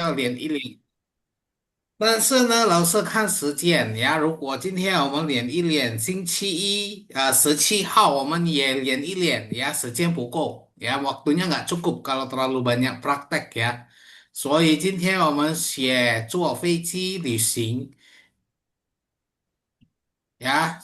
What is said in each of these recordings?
要连一连。但是呢，老师看时间呀，如果今天我们连一连，星期一17号我们也连一连呀，时间不够ya, waktunya nggak cukup kalau terlalu banyak praktek ya. 所以今天我们写坐飞机旅行呀，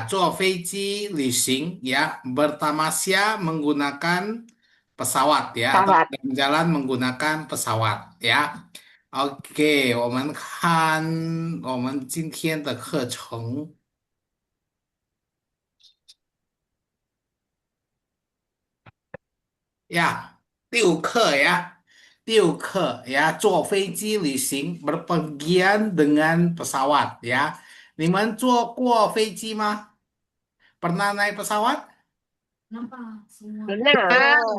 坐飞机旅行ya, bertamasya menggunakan pesawat ya, atau Syarat. jalan menggunakan pesawat ya. OK，我们看我们今天的课程呀，6课呀，六课呀，坐飞机旅行 berpergian dengan pesawat ya。你们坐过飞机吗？Pernah naik pesawat？Benar.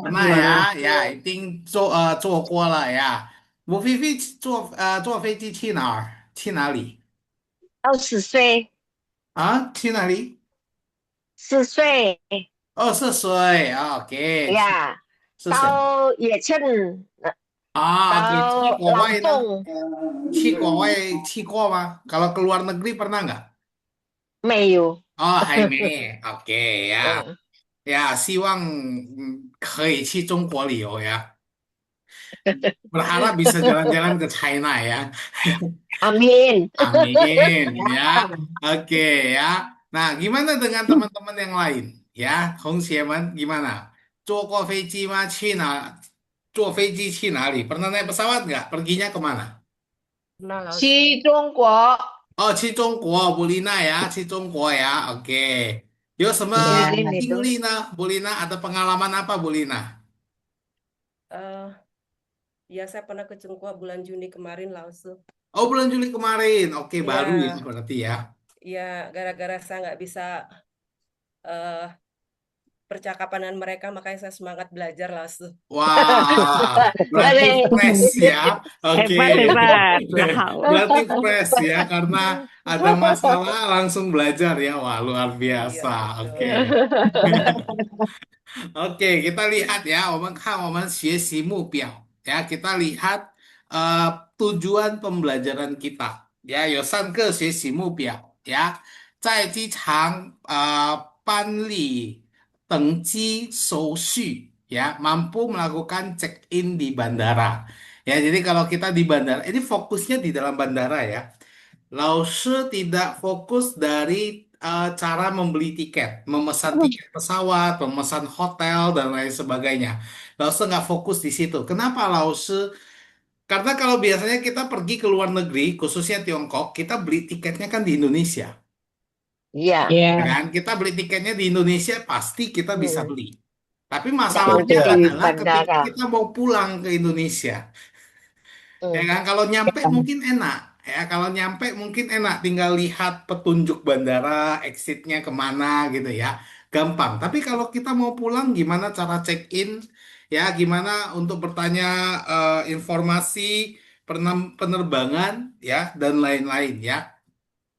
Pernah ya, Gimana? 一定坐过了呀。我菲菲坐飞机去哪儿？去哪里20岁，啊？去哪里？4岁24岁，OK，呀，是谁？到野村，OK，去到朗国外呢？凤去国外去过吗？Kalau ke luar negeri pernah nggak？没有。哦，还没。OK 呀嗯，呀，希望可以去中国旅游呀。Berharap bisa jalan-jalan ke China ya. Amin. Amin ya. Oke ya. Nah, gimana dengan teman-teman yang lain? Ya, 同学们 gimana? 坐过飞机吗？去哪？坐飞机去哪里？Pernah naik pesawat nggak? Perginya kemana? 去中国哦，去中国，布丽娜呀，去中国呀。OK，有什么呀，经历呢？布丽娜 ada pengalaman apa, 布丽娜？Eh, ya saya pernah ke Cengkuak bulan Juni kemarin langsung. Oh, bulan Juli kemarin. Oke, baru ya Ya, berarti ya. ya gara-gara saya nggak bisa eh, percakapan dengan mereka, makanya saya semangat belajar langsung. Wah, berarti boleh. fresh ya. Oke. Hebat, hebat. Wow. Berarti fresh ya karena ada masalah langsung belajar ya. Wah, luar Iya, biasa. Oke. betul. Oke, kita lihat ya, 我们看我们学习目标 ya, kita lihat tujuan pembelajaran kita ya, 有3个学习目标 ya，在机场办理登机手续 ya, mampu melakukan check in di bandara ya. Jadi kalau kita di bandara, ini fokusnya di dalam bandara ya. Lause tidak fokus dari cara membeli tiket, memesan tiket pesawat, memesan hotel, dan lain sebagainya. Lause nggak fokus di situ. Kenapa Lause? Karena kalau biasanya kita pergi ke luar negeri, khususnya Tiongkok, kita beli tiketnya kan di Indonesia. Ya, Ya Ya, kan? Kita beli tiketnya di Indonesia, pasti kita bisa hmm, beli. Tapi nggak masalahnya mungkin di adalah ketika bandara. kita mau pulang ke Indonesia. Ya Hmm. kan, kalau nyampe mungkin enak. Ya, kalau nyampe mungkin enak, tinggal lihat petunjuk bandara, exitnya kemana gitu ya. Gampang. Tapi kalau kita mau pulang, gimana cara check-in? Ya, gimana untuk bertanya informasi penerbangan ya dan lain-lain ya.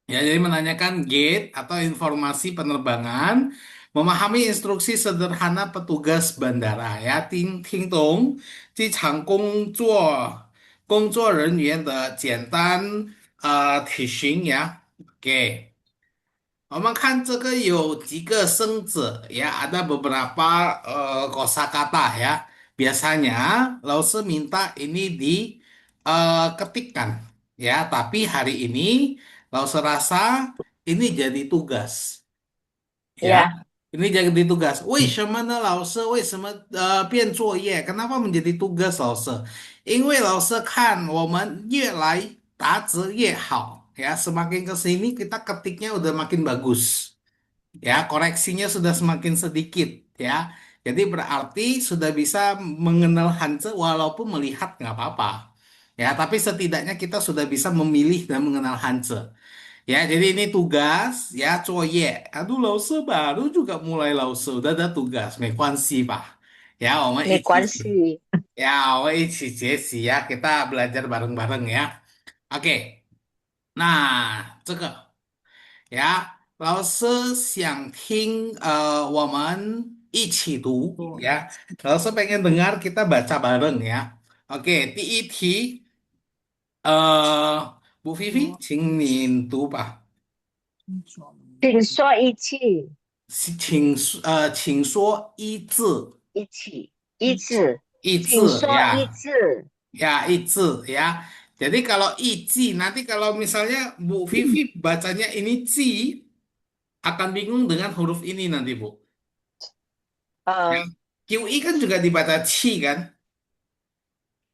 Ya, jadi menanyakan gate atau informasi penerbangan, memahami instruksi sederhana petugas bandara ya, 听懂机场工作人员的简单体型呀。OK，我们看这个有几个生字ya, ada beberapa kosakata ya. Biasanya Lause minta ini diketikkan ya, tapi hari ini Lause rasa ini jadi tugas ya. Ya, Ini jadi tugas. 为什么呢，老师？为什么变作业？ Kenapa menjadi tugas, 老师？因为老师看我们越来打字越好ya, semakin ke sini kita ketiknya udah makin bagus ya, koreksinya sudah semakin sedikit ya. Jadi berarti sudah bisa mengenal Hanze walaupun melihat nggak apa-apa ya, tapi setidaknya kita sudah bisa memilih dan mengenal Hanze. Ya, jadi ini tugas ya, 作业. Aduh, Lause baru juga mulai Lause, udah ada tugas, 没关系吧? Ya, 没关系。我们一起学习 ya, kita belajar bareng-bareng ya. Oke, nah, 这个老师想听我们一起读 ya. 老师pengen dengar kita baca bareng ya. Oke, TET, Bu Vivi, 请你读吧。请说一次，请说一字，一起，一次，一请字说一ya,次。ya itu ya. Jadi kalau iji, nanti kalau misalnya Bu Vivi bacanya ini ci, akan bingung dengan huruf ini nanti Bu. 呃，Yang QI kan juga dibaca ci kan?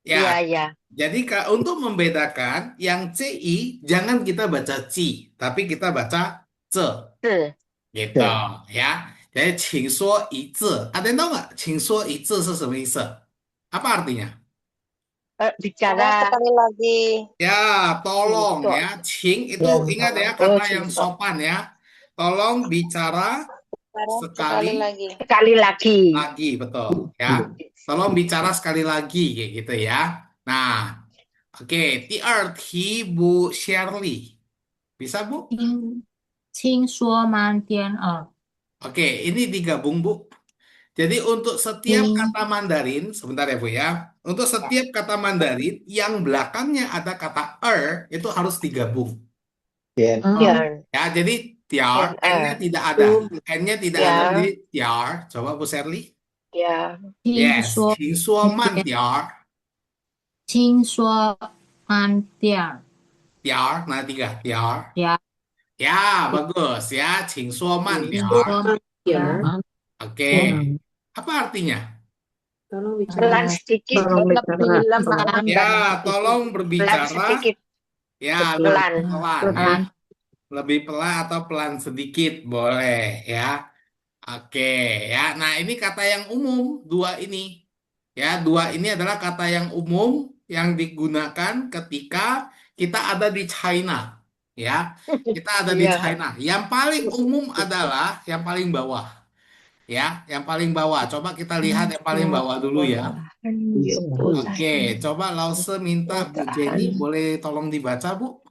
Ya, ya, ya, jadi untuk membedakan yang CI jangan kita baca ci, tapi kita baca ce 是 gitu ya. Jadi 请说一字, ada yang tahu nggak? 请说一字是什么意思? Apa artinya? Tolong bicara sekali lagi. Ya, tolong so, ya. Cing itu ya, ingat ya oh, kata yang so. sopan ya. Tolong bicara Sekarang sekali sekali lagi. Sekali lagi. lagi, betul ya. Tolong bicara sekali lagi kayak gitu ya. Nah, oke, TRT Bu Shirley. Bisa Bu? 轻说慢点耳，Oke, ini digabung Bu. Jadi untuk setiap kata Mandarin, sebentar ya Bu ya. Untuk setiap kata Mandarin yang belakangnya ada kata itu harus digabung. Tian, Ya, jadi tiar, N-nya tian, tidak ada. N-nya tidak ada ya, di tiar. Coba Bu Serly. ya, Yes, 轻说请说慢点儿。轻说慢点儿，点儿，哪tiga? Tiar. 呀，Ya, bagus ya. 请说慢点儿。轻说慢点儿，Oke. Apa artinya? pelan sedikit, lebih lemah Ya, tolong pelan berbicara. sedikit, Ya, lebih pelan. pelan ya. pelan. Lebih pelan atau pelan sedikit boleh ya. Oke, ya. Nah, ini kata yang umum, dua ini. Ya, dua ini adalah kata yang umum yang digunakan ketika kita ada di China. Ya, kita ada di Ya, China. Yang paling umum adalah yang paling bawah. Ya, yang paling bawah. Coba kita lihat yang paling bawah dulu ya. Oke, coba Lause minta Bu Jenny, boleh tolong dibaca, Bu?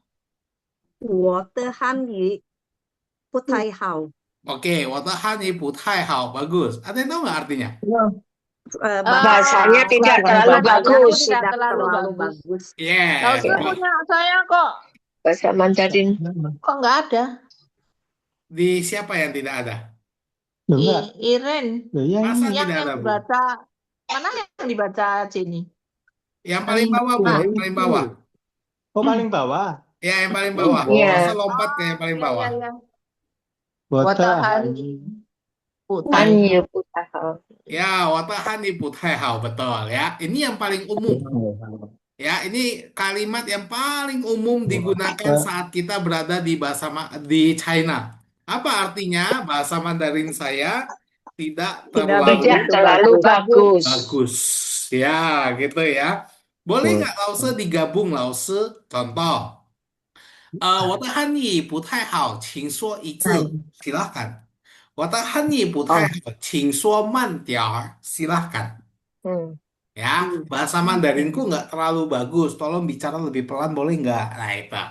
我的汉语不太好， Oke, Watahan Ibu Hao, bagus. Ada yang tahu nggak artinya? bahasanya tidak terlalu bagus. Tidak terlalu bagus. Yes. Saya punya saya kok. Bahasa Mandarin. Kok nggak ada? Di siapa yang tidak ada? Iren. Masa Yang tidak ada, Bu? dibaca mana yang dibaca Jenny? Yang paling bawah, Bu. Yang paling bawah. Oh, paling bawah. Ya, yang paling bawah. Iya. Masa lompat ke yang paling bawah. Watahan. Hanyu putah. Ya, Watahan Ibu Hao, betul ya. Ini yang paling umum. Ya, ini kalimat yang paling umum digunakan saat kita berada di di China. Apa artinya? Bahasa Mandarin saya tidak terlalu Tidak terlalu bagus. bagus. Ya, gitu ya. Boleh nggak Lause digabung, Lause? Contoh. 我的汉语不太好，请说一次。Silahkan. 我的汉语不太好，请说慢点儿。Silahkan. Hmm. Ya, bahasa Mandarinku nggak terlalu bagus. Tolong bicara lebih pelan, boleh nggak? Nah, itu.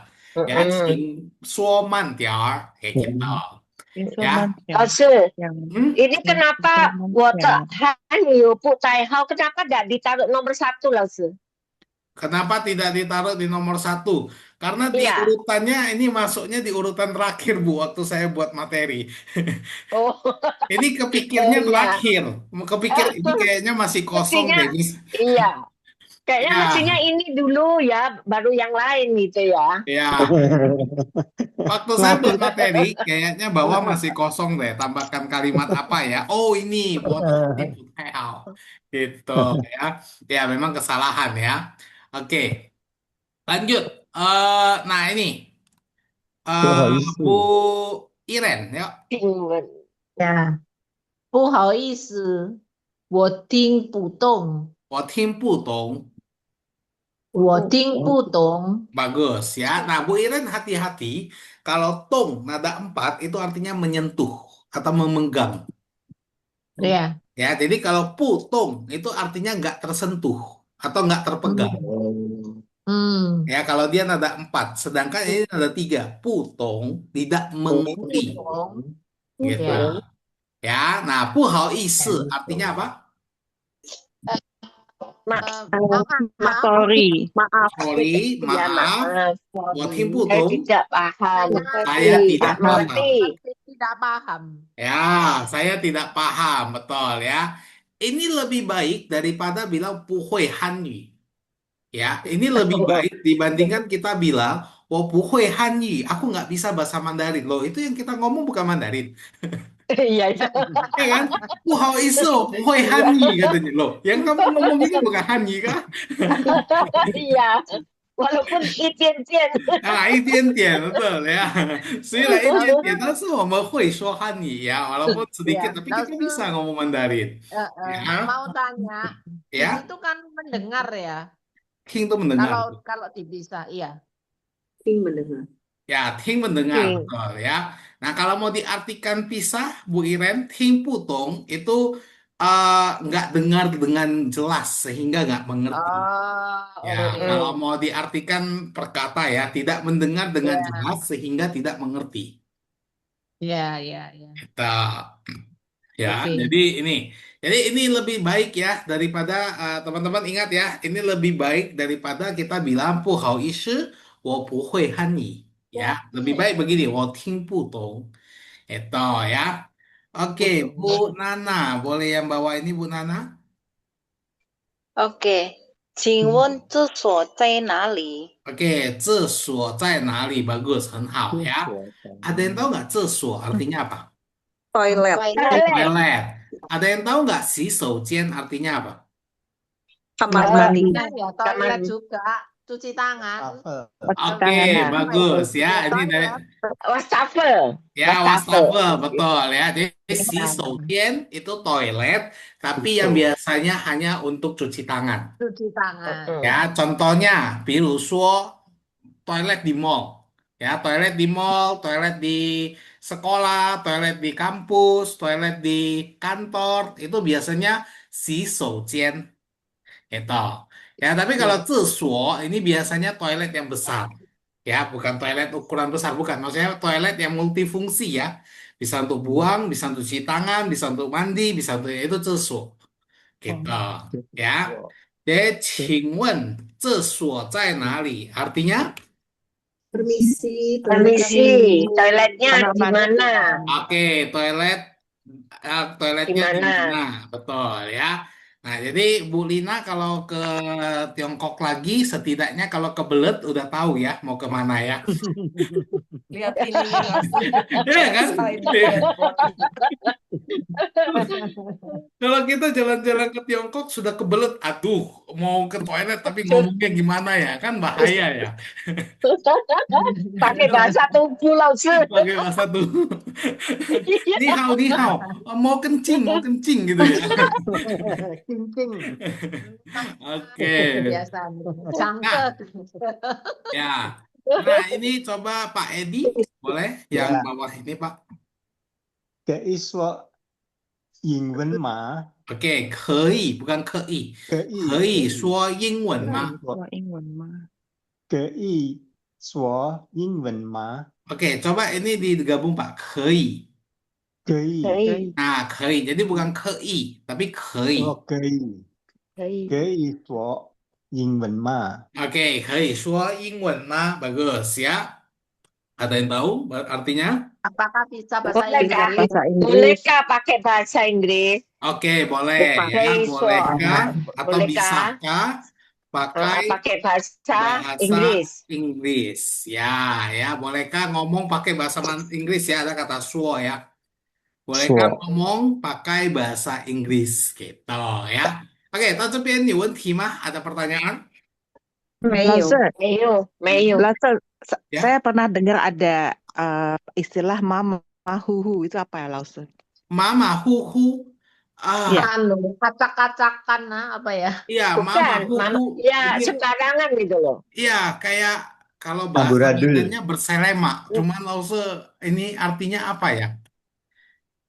Ya, 请说慢点儿。Kayak gitu. Ya. 老师， Hmm? ini kenapa water hanyu putih hao kenapa tidak ditaruh nomor 1, Laus? Kenapa tidak ditaruh di nomor 1? Karena di Iya. urutannya ini masuknya di urutan terakhir, Bu, waktu saya buat materi. Oh, Ini kepikirnya Oh, iya. terakhir. Kepikir ini kayaknya masih kosong Mestinya- deh. iya. Kayaknya Ya. mestinya ini dulu ya, baru yang lain gitu ya. Ya, waktu saya buat materi, kayaknya bawah masih kosong deh. Tambahkan kalimat apa ya? Oh, ini buat gitu ya. Ya, memang kesalahan ya. Oke, lanjut. Nah ini Bu Iren, yuk. 呀，不好意思，我听不懂，我听不懂。我听不懂。 Bagus ya. Nah, Bu Iren hati-hati. Kalau tong nada 4 itu artinya menyentuh atau memegang. Ya, Ya, jadi kalau putong itu artinya nggak tersentuh atau nggak terpegang. Ya, kalau dia nada 4, sedangkan ini nada 3, putong tidak mengerti. Gitu. Ya. Ya, nah, 不好意思 artinya apa? maaf, Sorry. maaf. Sorry, Ya, maaf, maaf. 我听不 Saya 懂， tidak paham. saya tidak Tidak paham. mengerti. tidak paham. Ya, saya tidak paham, betul ya. Ini lebih baik daripada bilang 不会汉语. Ya, ini lebih baik dibandingkan kita bilang 我不会汉语, aku nggak bisa bahasa Mandarin. Loh, itu yang kita ngomong bukan Mandarin. Iya, iya. Ya kan? 不好意思，我不会汉语 katanya. Loh, yang kamu ngomong ini bukan Hanyi kah? Iya. Walaupun itian-tian. 啊，一点点 betul ya. 虽然一点点，但是我们会说汉语 ya, walaupun Ya, sedikit, tapi kita bisa ngomong Mandarin. Ya, mau tanya, ya, itu kan mendengar ya. Ting itu mendengar. Kalau bisa, iya. Ting mendengar. Ya, Ting mendengar, Ting. betul ya. Nah, kalau mau diartikan pisah, Bu Iren, Ting putong itu nggak dengar dengan jelas sehingga nggak mengerti. Ya, Oke. kalau mau diartikan perkata ya, tidak mendengar dengan Ya. jelas sehingga tidak mengerti. Ya. Kita ya, Oke. jadi ini lebih baik ya daripada teman-teman ingat ya, ini lebih baik daripada kita bilang 不好意思，我不会汉语 ya. Lebih baik begini, 我听不懂. Itu ya. Oke, Bu Nana, boleh yang bawa ini Bu Nana? OK，请问厕所在哪里？ Oke, 厕所在哪里? Bagus, 很好ya. Ada yang tahu nggak 厕所 artinya apa? Toilet, Toilet. Toilet. Ada yang tahu nggak 洗手间 artinya apa? kamar mandi. Kan ya, toilet juga, cuci tangan. Oke, bagus ya. Ini dari Wastafel. ya Wastafel. wastafel, betul ya. Jadi 洗手间 itu toilet, tapi yang biasanya hanya untuk cuci tangan. Cuci tangan. Ya, contohnya, 比如说 toilet di mall. Ya, toilet di mall, toilet di sekolah, toilet di kampus, toilet di kantor, itu biasanya 洗手间. Itu. Ya, tapi kalau 厕所ini biasanya toilet yang besar. Ya, bukan toilet ukuran besar, bukan. Maksudnya toilet yang multifungsi ya. Bisa untuk buang, bisa untuk cuci tangan, bisa untuk mandi, bisa untuk itu 厕所. Gitu. Ya. 请问厕所在哪里? Artinya? Permisi, Permisi, toiletnya di mana? Oke, toiletnya di Di mana? mana? Betul ya. Nah, jadi Bu Lina kalau ke Tiongkok lagi, setidaknya kalau kebelet udah tahu ya mau kemana ya. Lihat ini langsung. Iya kan? Sign Iya. airport. Kalau kita jalan-jalan ke Tiongkok sudah kebelet, aduh mau ke toilet tapi ngomongnya gimana ya? Kan bahaya ya. Pakai bahasa tubuh langsung. Pakai bahasa tuh. Ni hao, mau kencing gitu ya. Cincin. Oke. Biasa. Cangket. Ya. Nah, ini coba Pak Edi, boleh yang Ya. bawah ini, Pak. 给一说英文吗？ Oke, 可以, bukan 可以.可以说英文吗? 说英文吗？可以说英文吗？ Oke, coba ini digabung, Pak. 可以.可以， Hei, Nah, 可以. Jadi bukan 可以, tapi 可以. 可以， hei. 可以说英文吗？ Oke, 可以说英文吗? Bagus ya. Ada yang tahu artinya? Apakah bisa bahasa Bolehkah? Inggris? Bahasa Inggris. Bolehkah pakai bahasa Inggris? Oke, boleh ya. Pakai Bolehkah atau Bolehkah? bisakah pakai Pakai bahasa bahasa Inggris. Inggris? Ya, bolehkah ngomong pakai bahasa Inggris ya? Ada kata suo ya. Bolehkah ngomong pakai bahasa Inggris gitu ya? Oke, 到这边有问题吗? Ada pertanyaan? 老师， Mayo, mayo. 老师， Ya. saya pernah dengar ada istilah mama huhu itu apa ya, Lause? Mama huhu. Ya. Anu, kacak-kacakan apa ya? Iya, mama Bukan, huhu. ya Ini, sembarangan gitu loh. iya, kayak kalau bahasa Amburadul. Medannya berselema. Cuman Lause ini artinya apa ya?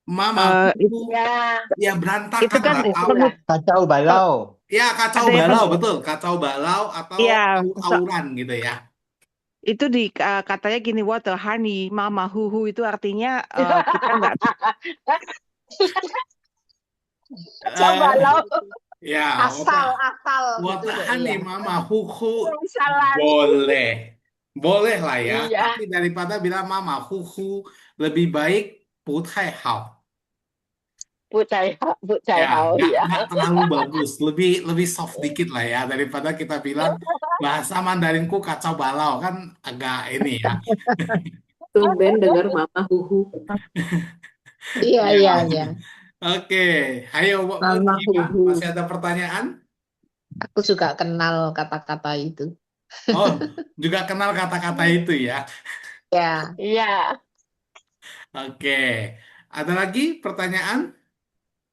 Mama huhu. Ya, Ya berantakan Itu kan lah. itulah. Kacau balau. Ya, kacau Ada yang balau, kan- betul. Kacau balau atau Iya, aur-auran gitu ya. itu katanya gini, water honey, mama huhu itu artinya kita nggak Coba lo. Ya, Asal, asal gitu loh. watahan Iya. nih mama huhu Salah. boleh. Boleh lah ya, Iya. tapi daripada bilang mama huhu lebih baik putai hao. Bu Cai Ya, Hao, nggak ya. nggak terlalu bagus, lebih lebih soft dikit lah ya daripada kita bilang bahasa Mandarinku kacau balau kan agak ini ya. Tumben dengar Mama Huhu. Iya, iya, Ya, iya. oke. Ayo, Bu Mama Gina, Huhu. masih ada pertanyaan? Aku juga kenal kata-kata itu. Oh, juga kenal kata-kata itu ya. Ya, Iya. Oke, ada lagi pertanyaan?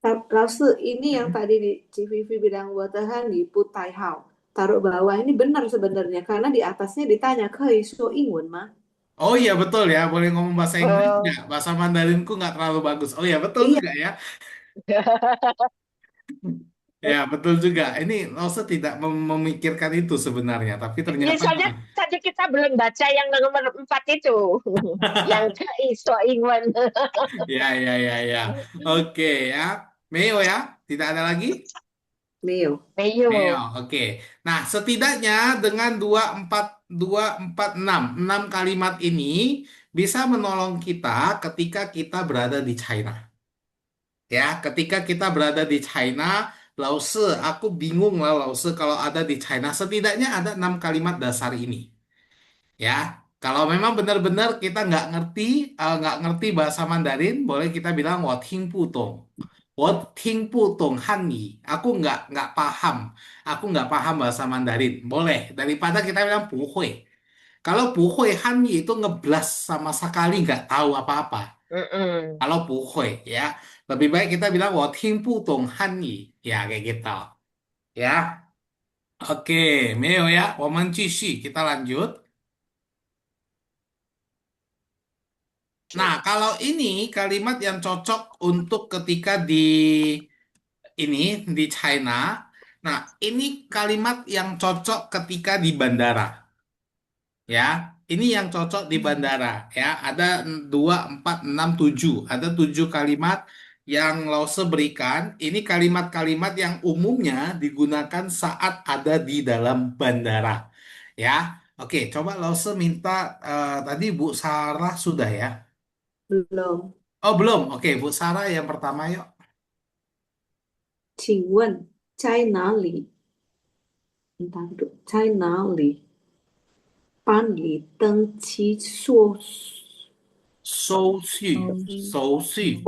Laosi, ini yang tadi di Civivi bilang watahan di Putai Hao. Taruh bawah ini benar sebenarnya karena di atasnya ditanya kei so Ingwen mah. Oh iya betul ya, boleh ngomong bahasa Inggris nggak? Oh. Bahasa Mandarinku nggak terlalu bagus. Oh iya betul Iya, juga ya. Ya betul juga. Ini Lause tidak memikirkan itu sebenarnya, tapi Ya, ternyata soalnya tadi kita belum baca yang nomor 4 itu. Yang Iso Ingwen. ya ya ya ya. Oke ya, Meo ya, tidak ada lagi? Neo. Meo, Ayo. oke. Nah, setidaknya dengan 6 kalimat ini bisa menolong kita ketika kita berada di China. Ya, ketika kita berada di China, Lause, aku bingung lah Lause kalau ada di China, setidaknya ada 6 kalimat dasar ini. Ya, kalau memang benar-benar kita nggak ngerti bahasa Mandarin, boleh kita bilang 我听不懂. 我听不懂 Hanyi. Aku nggak paham. Aku nggak paham bahasa Mandarin. Boleh. Daripada kita bilang 不会. Kalau 不会 Hanyi itu ngeblas sama sekali nggak tahu apa-apa. Mm-mm. Kalau 不会 ya, lebih baik kita bilang 我听不懂 Hanyi. Ya, kayak gitu. Ya. Oke, Meo ya. 我们继续. Kita lanjut. Nah, kalau ini kalimat yang cocok untuk ketika ini di China. Nah, ini kalimat yang cocok ketika di bandara. Ya, ini yang cocok di bandara. Ya, ada 2, 4, 6, 7. Ada 7 kalimat yang Lause berikan. Ini kalimat-kalimat yang umumnya digunakan saat ada di dalam bandara. Ya, oke. Coba Lause minta tadi Bu Sarah sudah ya. Belum. Oh, belum. Oke, Bu Sarah yang pertama yuk. 请问在哪里？Bentar dulu. 在哪里办理登记手续，手续，手续？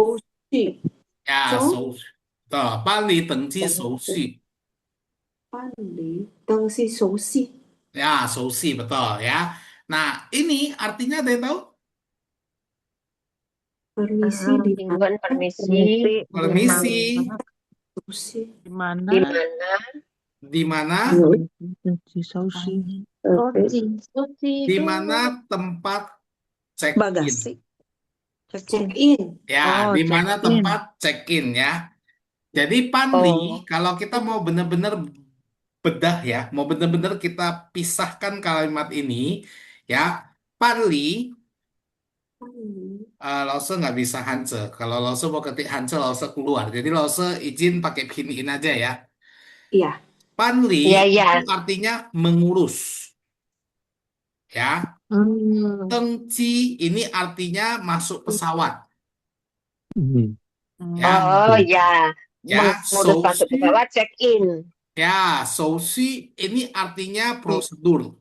呀，中手续的办理登记手续，办理登记手续。ya, 手续 betul ya. Nah, ini artinya ada yang tahu? Permisi di Ingwen permisi. Permisi, Susi. Di mana? Di mana? di mana? Si Sausi. Di mana tempat check-in? Bagasi. Check in. Ya, Oh, di mana check-in. tempat check-in ya. Jadi Panli, Oh. kalau kita mau benar-benar bedah ya, mau benar-benar kita pisahkan kalimat ini, ya, Panli, Lause nggak bisa Hanse. Kalau Lause mau ketik Hanse, Lause keluar. Jadi Lause izin pakai pin aja ya. Iya. Panli Iya, iya. itu artinya mengurus. Ya, Hmm. Tengci ini artinya masuk pesawat. Ya, Oh, ya. ya, Mengurus masuk Sousi. pesawat check in. Ya, Sousi ini artinya prosedur.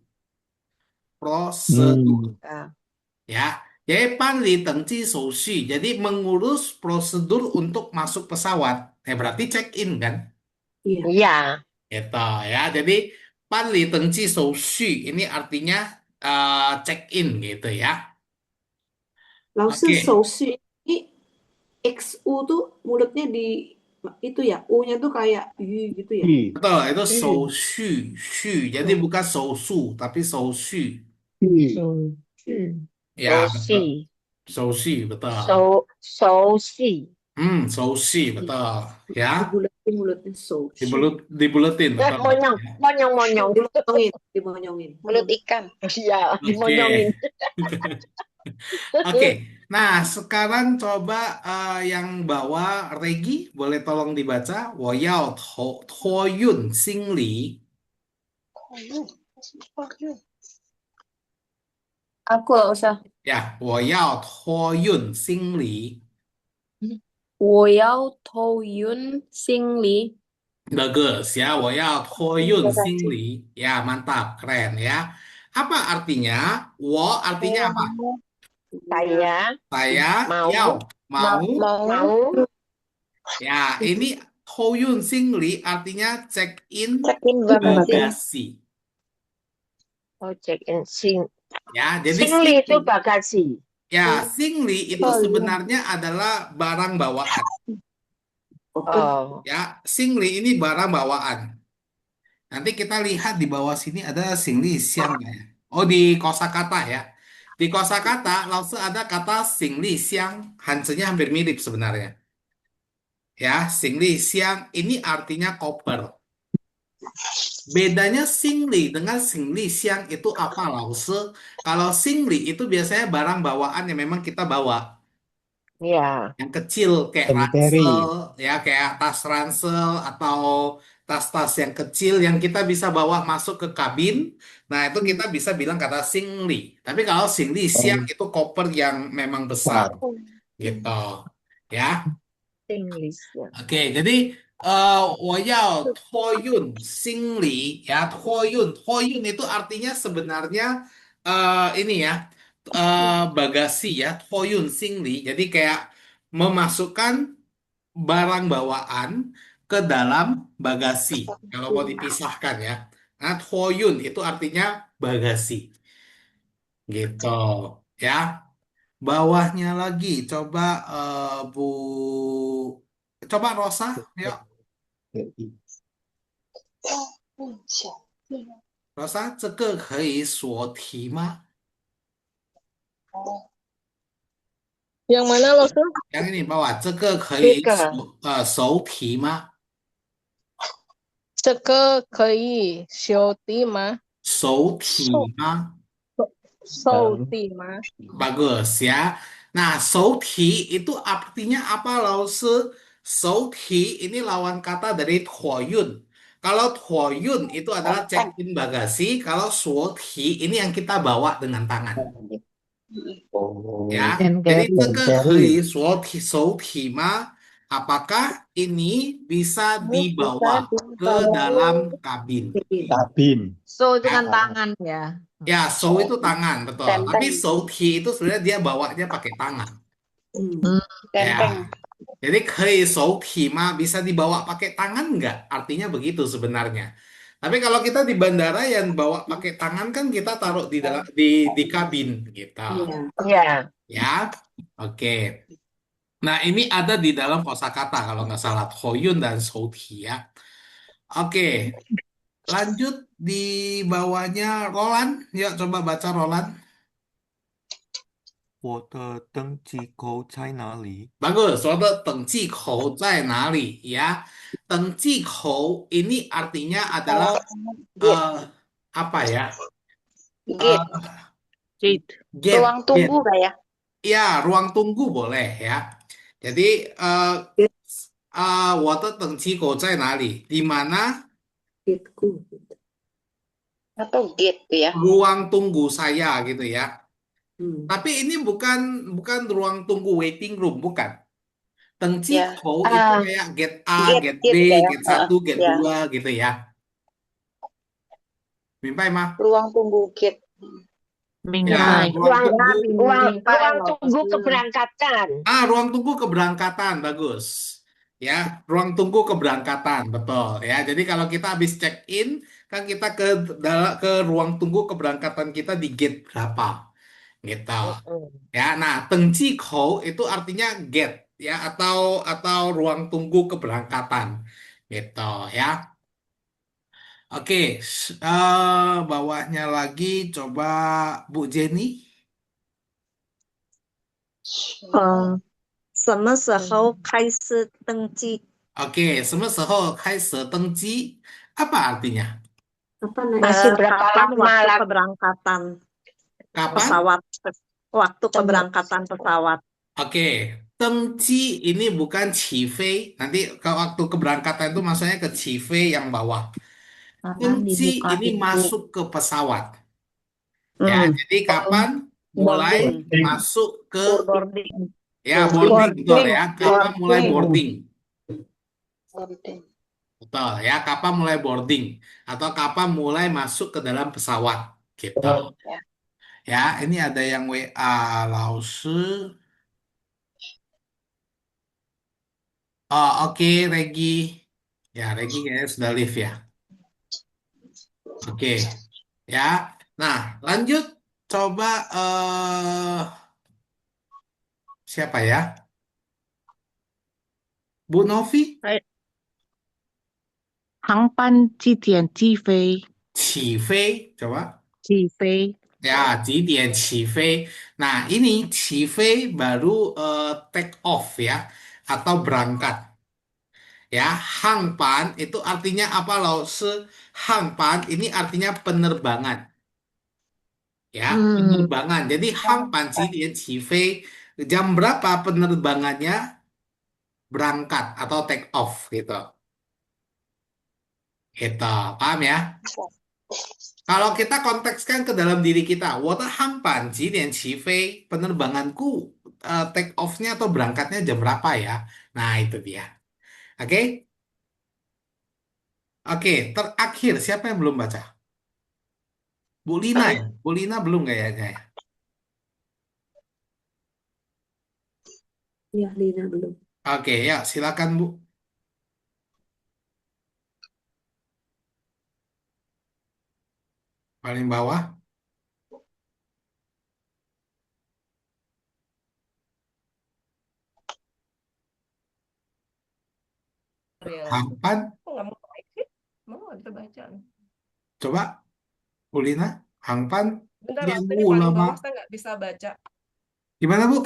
Prosedur. Ya, jadi Panli Tengci Sousi. Jadi mengurus prosedur untuk masuk pesawat. Berarti check in kan? Iya. Iya. Gitu ya. Jadi Panli Tengci Sousi ini artinya check in gitu ya. Laosi Oke. Sousi ini XU tuh mulutnya di itu ya, U-nya tuh kayak Y gitu ya. Betul, itu Sousu, Shu. Jadi bukan Sousu, tapi Sousu. Ya, betul. Sousi. Sousi, betul. Sousi. Sousi, betul. Ya, Dibulatin mulutnya Sousi. dibuletin, betul. Monyong, Ya. monyong. Dimonyongin. Mulut ikan. Iya, Oke. monyongin. Oke, nah sekarang coba yang bawah Regi, boleh tolong dibaca. 我要托运行李. Aku nggak usah. Ya, 我要托运行李. 我要托运行李。Bagus ya, 我要托运行李. Ya, mantap, keren ya. Apa artinya? 我 artinya apa? Saya Saya, mau yao, mau. mau Ya, ini 托运行李 artinya check in Check-in bagasi. bagasi. check in Ya, jadi singli itu bagasi. ya, singli itu Oh, iya. sebenarnya adalah barang bawaan. Oh, Ya, singli ini barang bawaan. Nanti kita lihat di bawah sini ada singli siang nggak ya? Oh, di kosakata ya. Di kosakata langsung ada kata singli siang, hansanya hampir mirip sebenarnya. Ya, singli siang ini artinya koper. Bedanya singli dengan singli siang itu apa, Lause? Kalau singli itu biasanya barang bawaan yang memang kita bawa. ya. Yang kecil kayak Cemetery. ransel, ya kayak tas ransel atau tas-tas yang kecil yang kita bisa bawa masuk ke kabin. Nah, itu kita bisa bilang kata singli. Tapi kalau singli siang itu koper yang memang besar, Besar. gitu. Ya. English ya. Oke, jadi 我要托运行李 ya, 托运itu artinya sebenarnya ini ya, bagasi ya, 托运行李. Jadi kayak memasukkan barang bawaan ke dalam bagasi. Kalau mau dipisahkan ya. Nah, 托运 itu artinya bagasi. Gitu. Ya. Bawahnya lagi, coba Bu, coba Rosa, yuk. Rosa, 这个可以锁题吗？ Yang mana lo tuh? Yang ini bawah, 这个可以这个手题吗？这个可以修地吗？手题吗？收地吗？ Bagus ya. Nah, 手提 itu artinya apa, Lause? 手提 ini lawan kata dari 托运. Kalau 托运 itu adalah check-in bagasi, kalau 手提 ini yang kita bawa dengan tangan. Oh. Ya, And jadi carry. 这个可以手提吗? Apakah ini bisa dibawa ke dalam kabin? Kabin. So itu Ya. kan tangan ya. Ya, so itu tangan, betul. Tapi Tenteng. souti itu sebenarnya dia bawanya pakai tangan. Tenteng. Ya. Jadi 可以手提吗? Bisa dibawa pakai tangan nggak? Artinya begitu sebenarnya. Tapi kalau kita di bandara yang bawa pakai tangan kan kita taruh di dalam di kabin gitu. ya. Ya. Oke. Nah, ini ada di dalam kosakata kalau nggak salah, 托运 dan 手提 ya. Oke. Lanjut di bawahnya Roland. Yuk coba baca Roland. 我的登机口在哪里？ Bagus, 我的登记口在哪里 ya? 登记口 ini artinya adalah apa ya? Gate. Gate. Gate, Ruang tunggu gate. nggak ya? Ya, ruang tunggu boleh ya. Jadi 我的登机口在哪里? Di mana Atau gate tuh ya? ruang tunggu saya gitu ya. Tapi ini bukan ruang tunggu waiting room, bukan. Tengci Ya. kou itu kayak gate A, Gate, gate B, gate ya. gate 1, gate Ya. 2 gitu ya. Mimpai mah? Ruang tunggu gate. Ya, ruang tunggu. Ruang tunggu keberangkatan. Ruang tunggu keberangkatan, bagus. Ya, ruang tunggu keberangkatan, betul. Ya, jadi kalau kita habis check in, kan kita ke ruang tunggu keberangkatan kita di gate berapa, gitu. Ya, nah, tengci kou itu artinya gate, ya, atau ruang tunggu keberangkatan, gitu, ya. Oke, bawahnya lagi coba Bu Jenny. 什么时候开始登记？ Oke, 什么时候开始登机? Apa artinya? Apa nih? Masih berapa Kapan lama waktu lagi? keberangkatan Kapan? pesawat? waktu keberangkatan pesawat. Oke, tengji ini bukan qifei. Nanti kalau waktu keberangkatan itu maksudnya ke qifei yang bawah. Kapan Tengji dibuka ini pintu? masuk ke pesawat. Ya, Hmm, jadi kapan mulai boarding, masuk ke boarding, ya boarding betul ya. Kapan mulai boarding. boarding? Boarding. Betul ya, kapan mulai boarding atau kapan mulai masuk ke dalam pesawat gitu. Ya. Ya, ini ada yang WA Lause. Oh, oke, Regi. Ya, Regi kayaknya sudah live ya. Oke. Ya. Nah, lanjut coba siapa ya? Bu Novi, Hangpan Jidian Jifei. Qifei, coba. Jifei. Ya, Jidian Qifei. Nah, ini Qifei baru take off ya atau berangkat. Ya, hangpan itu artinya apa loh? Hangpan ini artinya penerbangan. Ya, penerbangan. Jadi hangpan Jidian Qifei jam berapa penerbangannya berangkat atau take off gitu. Gitu, paham ya? Kalau kita kontekskan ke dalam diri kita, 我的航班几点起飞? Penerbanganku take off-nya atau berangkatnya jam berapa ya? Nah, itu dia. Oke? Oke, terakhir siapa yang belum baca? Bu Lina ya? Bu Lina belum kayaknya ya? Ya, Lina belum. Oke, ya silakan Bu. Paling bawah. Ya, Hangpan, kok nggak mau exit? Mau nggak bisa baca. coba Bu Lina. Hangpan, Bentar, yang ini paling ulama. bawah saya nggak bisa baca. Gimana Bu?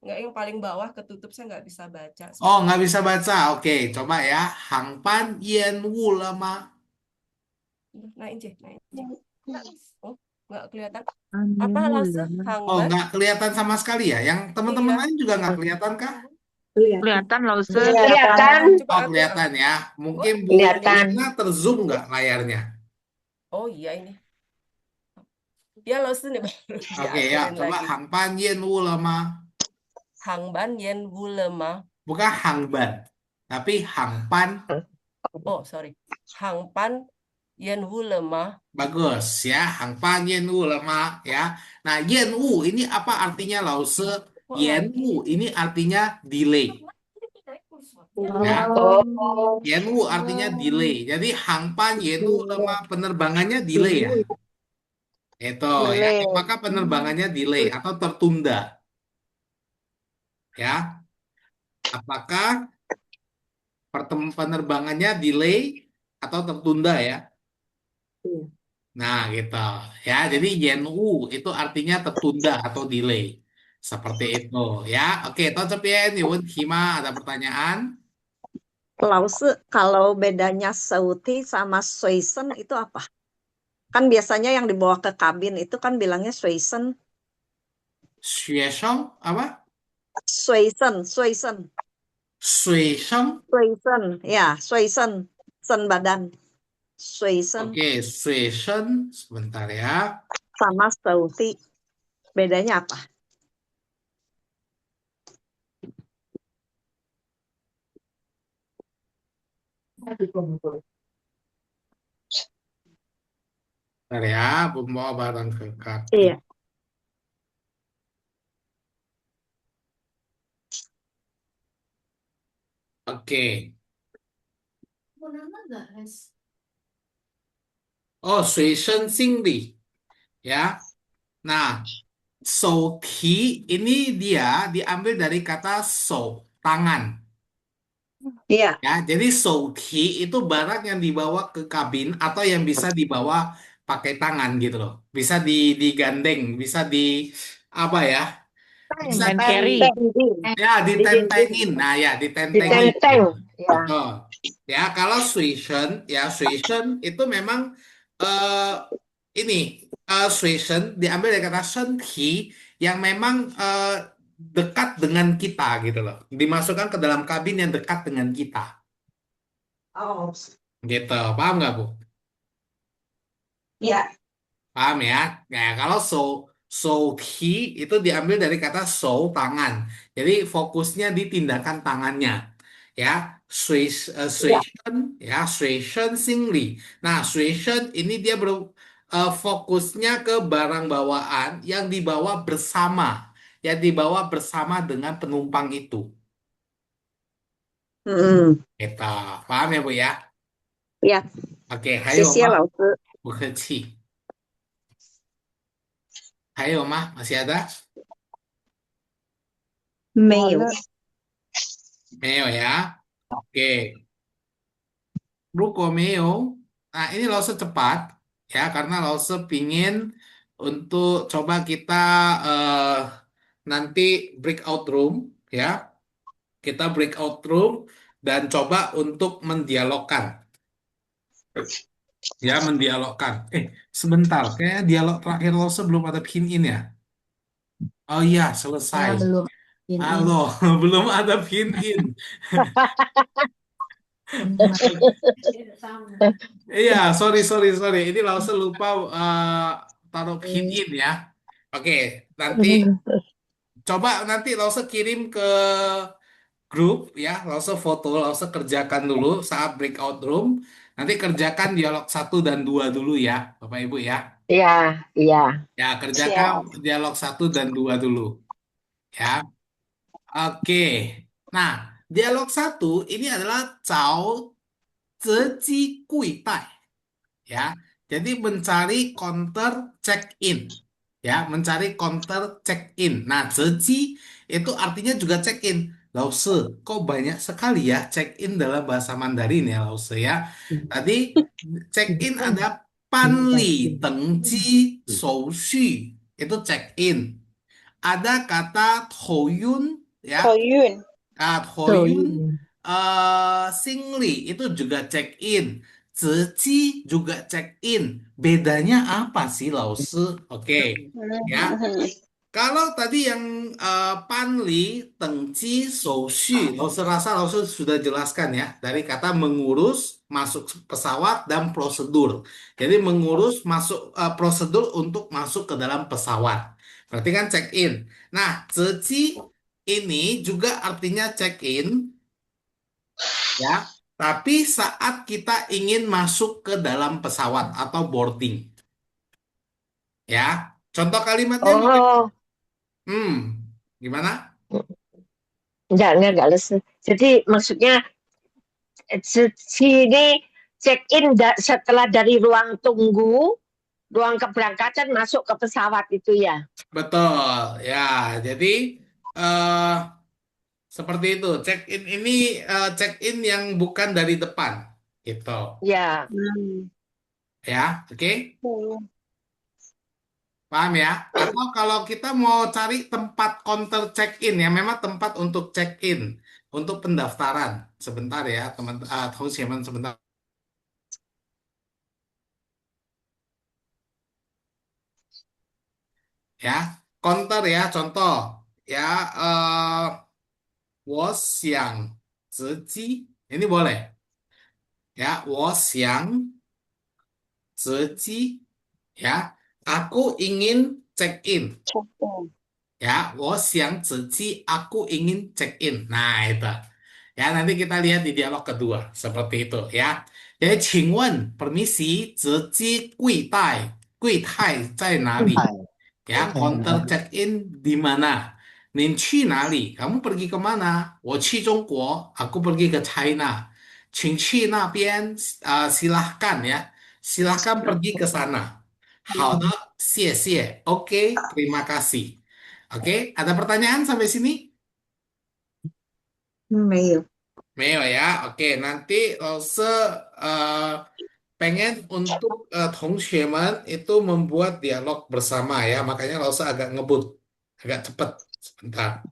Nggak, yang paling bawah ketutup saya nggak bisa baca. Oh, nggak bisa baca. Oke, coba ya. Hangpan, yen ulama. Naik J, naik J. Oh, nggak kelihatan. Anjing Apa lase ulama. Oh, hangban? nggak kelihatan sama sekali ya? Yang teman-teman Iya. lain juga nggak kelihatan kah? Kelihatan. Kelihatan Lause. Kelihatan, Coba Oh, aku. kelihatan ya. Mungkin Bu kelihatan. Lina terzoom nggak layarnya? Oh iya ini. Ya lase nih baru Oke ya, diaturin coba lagi. hangpan yen ulama. Hangban yen wulema. Bukan hangban, tapi hangpan. Oh sorry. Hangpan yen wulema. Bagus ya, hangpan yen ulama ya. Nah, yen u ini apa artinya Lause? Kok Yen lagi? u ini artinya delay. Ya, Oh, yen u artinya delay. Jadi hangpan yen ulama penerbangannya delay ya. Itu ya, Delay. maka penerbangannya delay atau tertunda. Ya, apakah penerbangannya delay atau tertunda ya? Iya. Nah, gitu. Ya, jadi Yen-U itu artinya tertunda atau delay. Seperti itu ya. Oke, Tocepien, Yun, Hima, ada pertanyaan? Lause, kalau bedanya Sauti sama Suisen itu apa? Kan biasanya yang dibawa ke kabin itu kan bilangnya Suisen. Xuesheng apa? Suisen, Suisen, Xuesheng. Suisen, ya, Suisen, sen badan. Suisen Oke, Xuesheng. Sebentar ya. sama Sauti, bedanya apa? Bentar ya, membawa barang ke kabin. Iya. Oke. Oh, Xuesheng Xingli. Ya. Nah, Souti ini dia diambil dari kata so, tangan. Iya. Ya, jadi Souti itu barang yang dibawa ke kabin atau yang bisa dibawa pakai tangan gitu loh. Bisa digandeng, bisa di apa ya? Bisa Hand carry. ya ditentengin. Nah, ya ditentengin. ditenteng. Ya. Betul. Ya, kalau Suishen, ya Suishen itu memang ini Suisen diambil dari kata senti yang memang dekat dengan kita gitu loh. Dimasukkan ke dalam kabin yang dekat dengan kita. Oh, Gitu. Paham nggak, Bu? ya. Paham ya? Nah, kalau so itu diambil dari kata so tangan. Jadi fokusnya di tindakan tangannya. Ya, Ya. suation ya, suation singli. Nah, suation ini dia fokusnya ke barang bawaan yang dibawa bersama. Yang dibawa bersama dengan penumpang itu. Hmm. Kita paham ya, Bu ya? Ya, Oke, hayo 谢谢 mah, 老师。不客气. Hayo mah, masih ada? 没有。 Meo ya. Oke. Ruko Meo. Nah, ini Lause cepat ya karena Lause pingin untuk coba kita eh, nanti breakout room ya. Kita breakout room dan coba untuk mendialogkan ya, mendialogkan. Sebentar, kayaknya dialog terakhir Lause belum ada pin in ya. Oh iya, selesai. Ya, belum in. Halo, belum ada pin in. Iya, sorry. Ini Lause lupa taruh pin in ya. Oke, nanti coba nanti Lause kirim ke grup ya. Lause foto, Lause kerjakan dulu saat breakout room. Nanti kerjakan dialog 1 dan 2 dulu ya, Bapak Ibu ya. Iya, iya. Ya, kerjakan Siap. dialog 1 dan 2 dulu ya. Oke. Nah, dialog 1 ini adalah Cao Zheji Gui Tai. Ya. Jadi mencari counter check in. Ya, mencari counter check in. Nah, zheji itu artinya juga check in. Lause, kok banyak sekali ya check in dalam bahasa Mandarin ya, Lause ya. Tadi check in ada panli, tengji, souxu. Itu check in. Ada kata toyun ya, 托运， Hoyun Singli itu juga check in. Zeci juga check in. Bedanya apa sih, Lause? Oke, ya. 嗯 Kalau tadi yang Panli, Tengci, Soushi, Lause rasa Lause sudah jelaskan ya dari kata mengurus masuk pesawat dan prosedur. Jadi mengurus masuk prosedur untuk masuk ke dalam pesawat. Berarti kan check in. Nah, Zeci ini juga artinya check in ya. Tapi saat kita ingin masuk ke dalam pesawat atau boarding ya. Contoh kalimatnya Oh, gimana? enggak les. Jadi maksudnya sini check in setelah dari ruang tunggu, ruang keberangkatan masuk ke pesawat itu ya. Betul, ya. Jadi eh seperti itu. Check in ini check in yang bukan dari depan, gitu. Ya. 嗯 Ya, oke, 嗯 paham ya? Atau kalau kita mau cari tempat counter check in ya, memang tempat untuk check in, untuk pendaftaran. Sebentar ya, teman, teman sebentar ya. Counter ya, contoh ya. eh 我想直击 ini boleh ya. 我想直击 ya. Aku ingin check in ，check in，ya. 我想直击 aku ingin check in. Nah, itu. Ya, nanti kita lihat di dialog kedua seperti itu ya. Jadi, 请问 permisi 直击柜台在哪里? 太 Ya, counter check in di mana? 您去哪里? Kamu pergi ke mana? 我去中国, aku pergi ke China. 请去那边, silahkan ya. Silahkan pergi ke sana. 好的，谢谢. Oke, terima kasih. Oke, ada pertanyaan sampai sini? 没有。 Meo ya. Oke, nanti Lause pengen untuk teman itu membuat dialog bersama ya. Makanya Lause agak ngebut, agak cepet. Sebentar.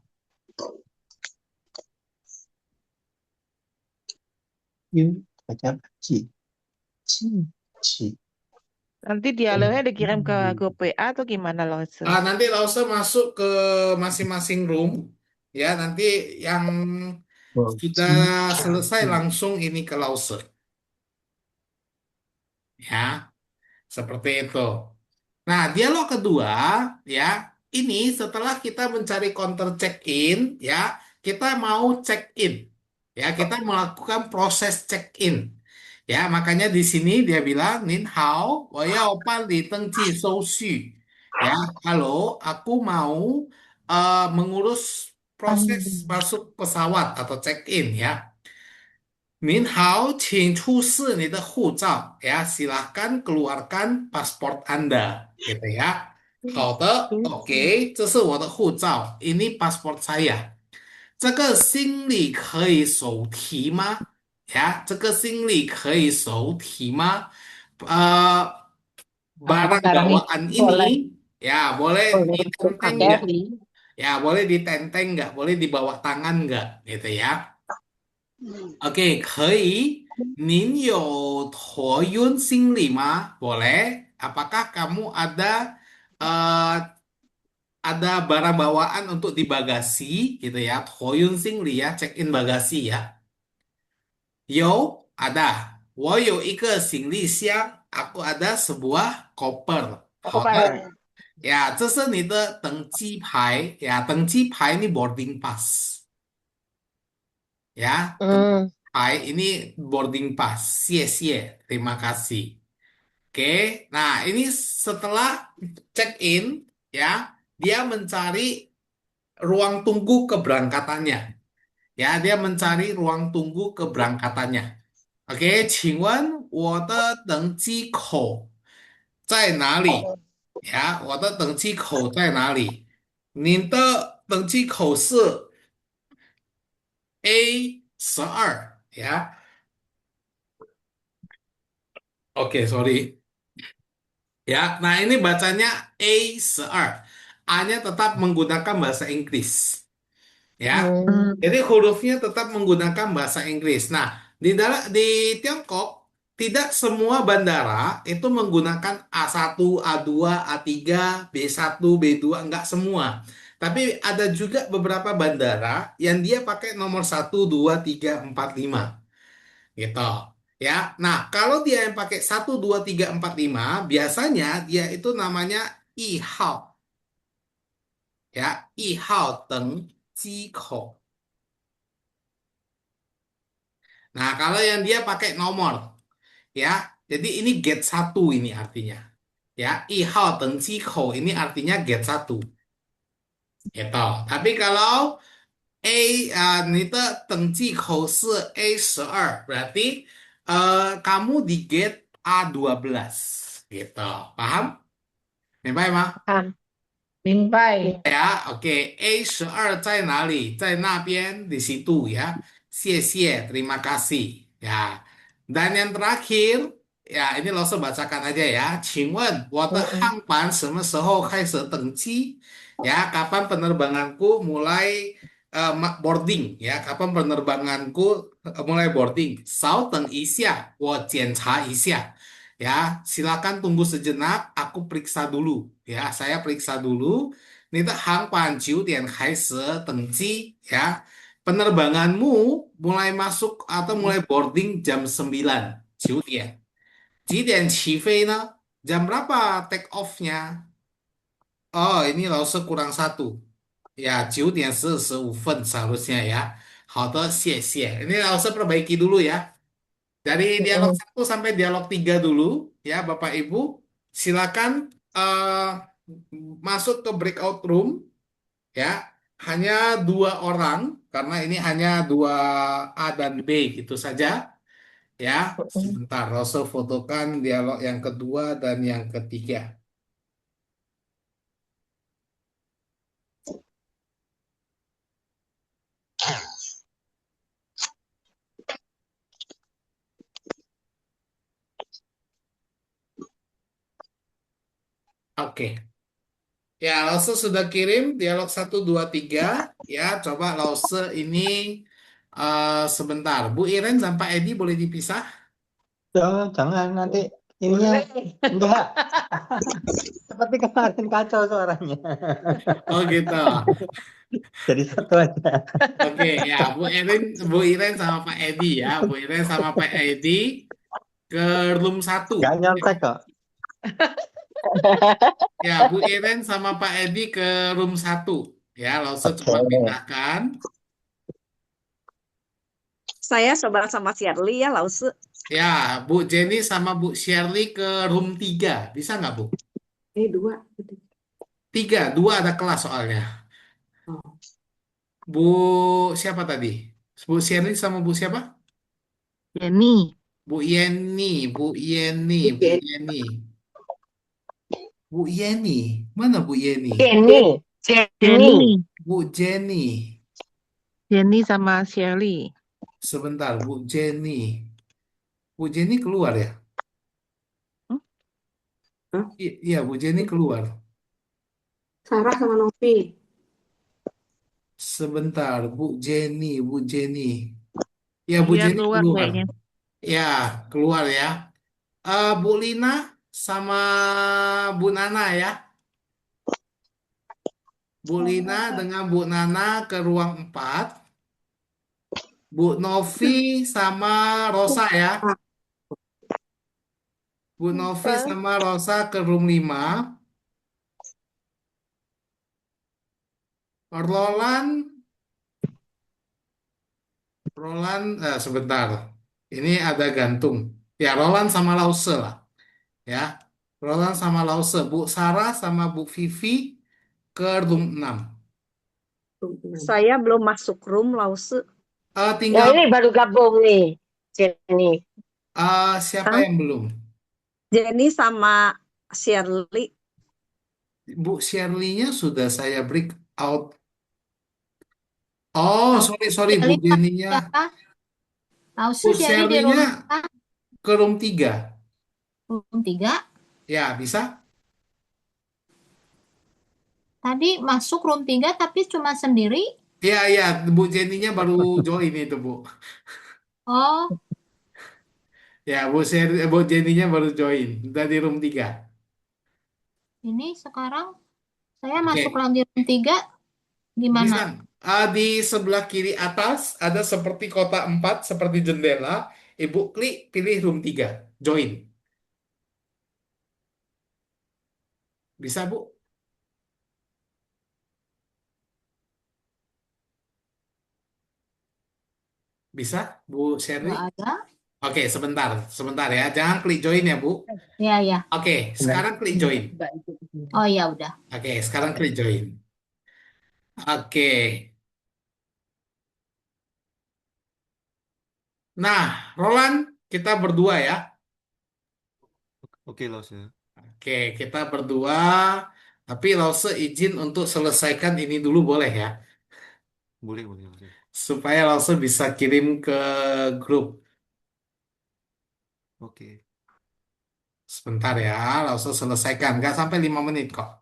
因大家记记起 Nanti dialognya dikirim ke grup WA atau gimana Lause? Nanti Lause masuk ke masing-masing room, ya. Nanti yang sudah selesai langsung ini ke Lause, ya. Seperti itu. Nah, dialog kedua, ya, ini setelah kita mencari counter check-in, ya, kita mau check-in. Ya, kita melakukan proses check-in. Ya, makanya di sini dia bilang, Nin hao, wo yao ban li deng ji shou xu. Ya, halo, aku mau mengurus proses masuk pesawat atau check-in, ya. 您好，请出示你的护照。Ya, silahkan keluarkan paspor Anda, gitu ya. 好的，OK，这是我的护照，ini paspor saya。这个行李可以手提吗？呀，这个行李可以手提吗？barang Barang ini bawaan boleh ini, ya boleh boleh ditenteng nggak? carry. Ya, boleh ditenteng nggak? Boleh di bawah tangan nggak? Gitu ya. Oke, 可以。您有托运行李吗？Boleh. Apakah kamu eh, ada barang bawaan untuk di bagasi gitu ya? 托运行李 ya, check in bagasi ya. 有 ada. 我有一个行李箱. Aku ada sebuah koper. 好的。Koper. Ya, 这是你的登机牌. Ya, 登机牌 ini boarding pass. Ya, Hmm. ini boarding pass. 谢谢. Terima kasih. Oke, nah ini setelah check in, ya, dia mencari ruang tunggu keberangkatannya. Ya, dia mencari ruang tunggu keberangkatannya. Oke, 请问我的登机口在哪里？呀，我的登机口在哪里？您的登机口是 A12，ya. Oke, sorry. Ya, nah ini bacanya A12. A-nya tetap menggunakan bahasa Inggris. Ya. Hmm. Jadi hurufnya tetap menggunakan bahasa Inggris. Nah, di Tiongkok tidak semua bandara itu menggunakan A1, A2, A3, B1, B2, enggak semua. Tapi ada juga beberapa bandara yang dia pakai nomor 1, 2, 3, 4, 5 gitu. Ya. Nah, kalau dia yang pakai 1, 2, 3, 4, 5, biasanya dia itu namanya I-hao. Ya, I-hao teng ji kou. Nah, kalau yang dia pakai nomor, ya, jadi ini gate 1 ini artinya. Ya, 1号 等机口 ini artinya gate 1. Gitu. Tapi kalau A, 你的等机口是 A12, berarti kamu di gate A12. Gitu. Paham? 明白吗？ Ah. 明白。ya, oke. A12 在哪里？在那边 di situ ya. 谢谢, terima kasih. Ya. Dan yang terakhir, ya ini Lose bacakan aja ya. 请问我的航班什么时候开始登机? Ya, kapan penerbanganku mulai boarding ya? Kapan penerbanganku mulai boarding? 稍等一下，我检查一下. Ya, silakan tunggu sejenak, aku periksa dulu. Ya, saya periksa dulu. Ini tuh 航班9点开始登机 ya. Penerbanganmu mulai masuk atau mulai boarding jam 9, 9点. 几点起飞呢? Jam berapa take off-nya? Oh, ini Lause kurang 1. Ya, 9点45分 seharusnya ya. 好的，谢谢. Ini Lause perbaiki dulu ya. Dari dialog 1 sampai dialog 3 dulu, ya Bapak Ibu. Silakan masuk ke breakout room, ya. Hanya 2 orang, karena ini hanya 2 A dan B, gitu saja. Ya, sebentar, Rasul fotokan dialog yang kedua dan yang ketiga. Oke. Ya, Lause sudah kirim dialog 1, 2, 3. Ya, coba Lause ini sebentar. Bu Iren dan Pak Edi boleh dipisah? Jangan nanti ininya Boleh. enggak. Seperti kemarin kacau suaranya. Oh gitu. Jadi satu aja. Oke, ya Bu Iren sama Pak Edi ya. Bu Iren sama Pak Edi ke room 1. Nggak nyontek kok. Ya, Bu Iren sama Pak Edi ke room 1. Ya, Lause Oke. coba pindahkan. Saya coba sama Shirley ya, Lause. Ya, Bu Jenny sama Bu Shirley ke room 3. Bisa nggak, Bu? Dua. 3, 2 ada kelas soalnya. Oh, Bu siapa tadi? Bu Shirley sama Bu siapa? Jenny, Bu Yeni, Bu Yeni, Bu Jen. Yeni. Bu Yeni. Mana Bu Yeni? Jenny, Jenny. Jenny, Bu Jenny. Jenny sama Shirley. Sebentar, Bu Jenny. Bu Jenny keluar ya? Hmm? Hah? Iya, Bu Jenny keluar. Sarah sama Novi. Sebentar, Bu Jenny, Bu Jenny. Ya, Bu Dia Jenny keluar keluar. kayaknya. Ya, keluar ya. Bu Lina sama Bu Nana ya. Bu Lina dengan Bu Nana ke ruang 4. Bu Novi sama Rosa ya. Ah, Bu Novi sama Rosa ke room 5. Roland, sebentar. Ini ada gantung. Ya, Roland sama Lause lah. Ya, Roland sama Lause. Bu Sarah sama Bu Vivi ke room 6. room 6. Saya belum masuk room, Lause. Ya Tinggal ini baru gabung nih, Jenny. siapa Hah? yang belum? Jenny sama Shirley. Bu Shirley-nya sudah saya break out. Oh, sorry Bu Shirley sama Jenny-nya. siapa? Bu Lausu Shirley di room Shirley-nya berapa? ke room 3. Room 3. Ya, bisa? Tadi masuk room 3 tapi cuma sendiri. Iya, iya. Bu Jenny-nya baru join itu, Bu. Oh, Ya, Bu Jenny-nya baru join. Udah di room 3. ini sekarang saya masuk Oke. lagi room 3. Gimana? Bisa. Di sebelah kiri atas ada seperti kotak 4, seperti jendela. Ibu klik, pilih room 3. Join. Bisa, Bu? Bisa, Bu Sherly? Nggak ada. Oke, sebentar. Sebentar ya. Jangan klik join ya, Bu. Ya, ya. Oke, sekarang klik join. Oh ya udah. Oke, sekarang klik join. Oke. Nah, Roland, kita berdua ya. Oke, Lause. Oke, kita berdua. Tapi Lause izin untuk selesaikan ini dulu boleh ya? Boleh, boleh, Lause. Supaya Lause bisa kirim ke grup. Oke. Sebentar ya, Lause selesaikan. Nggak sampai 5 menit kok.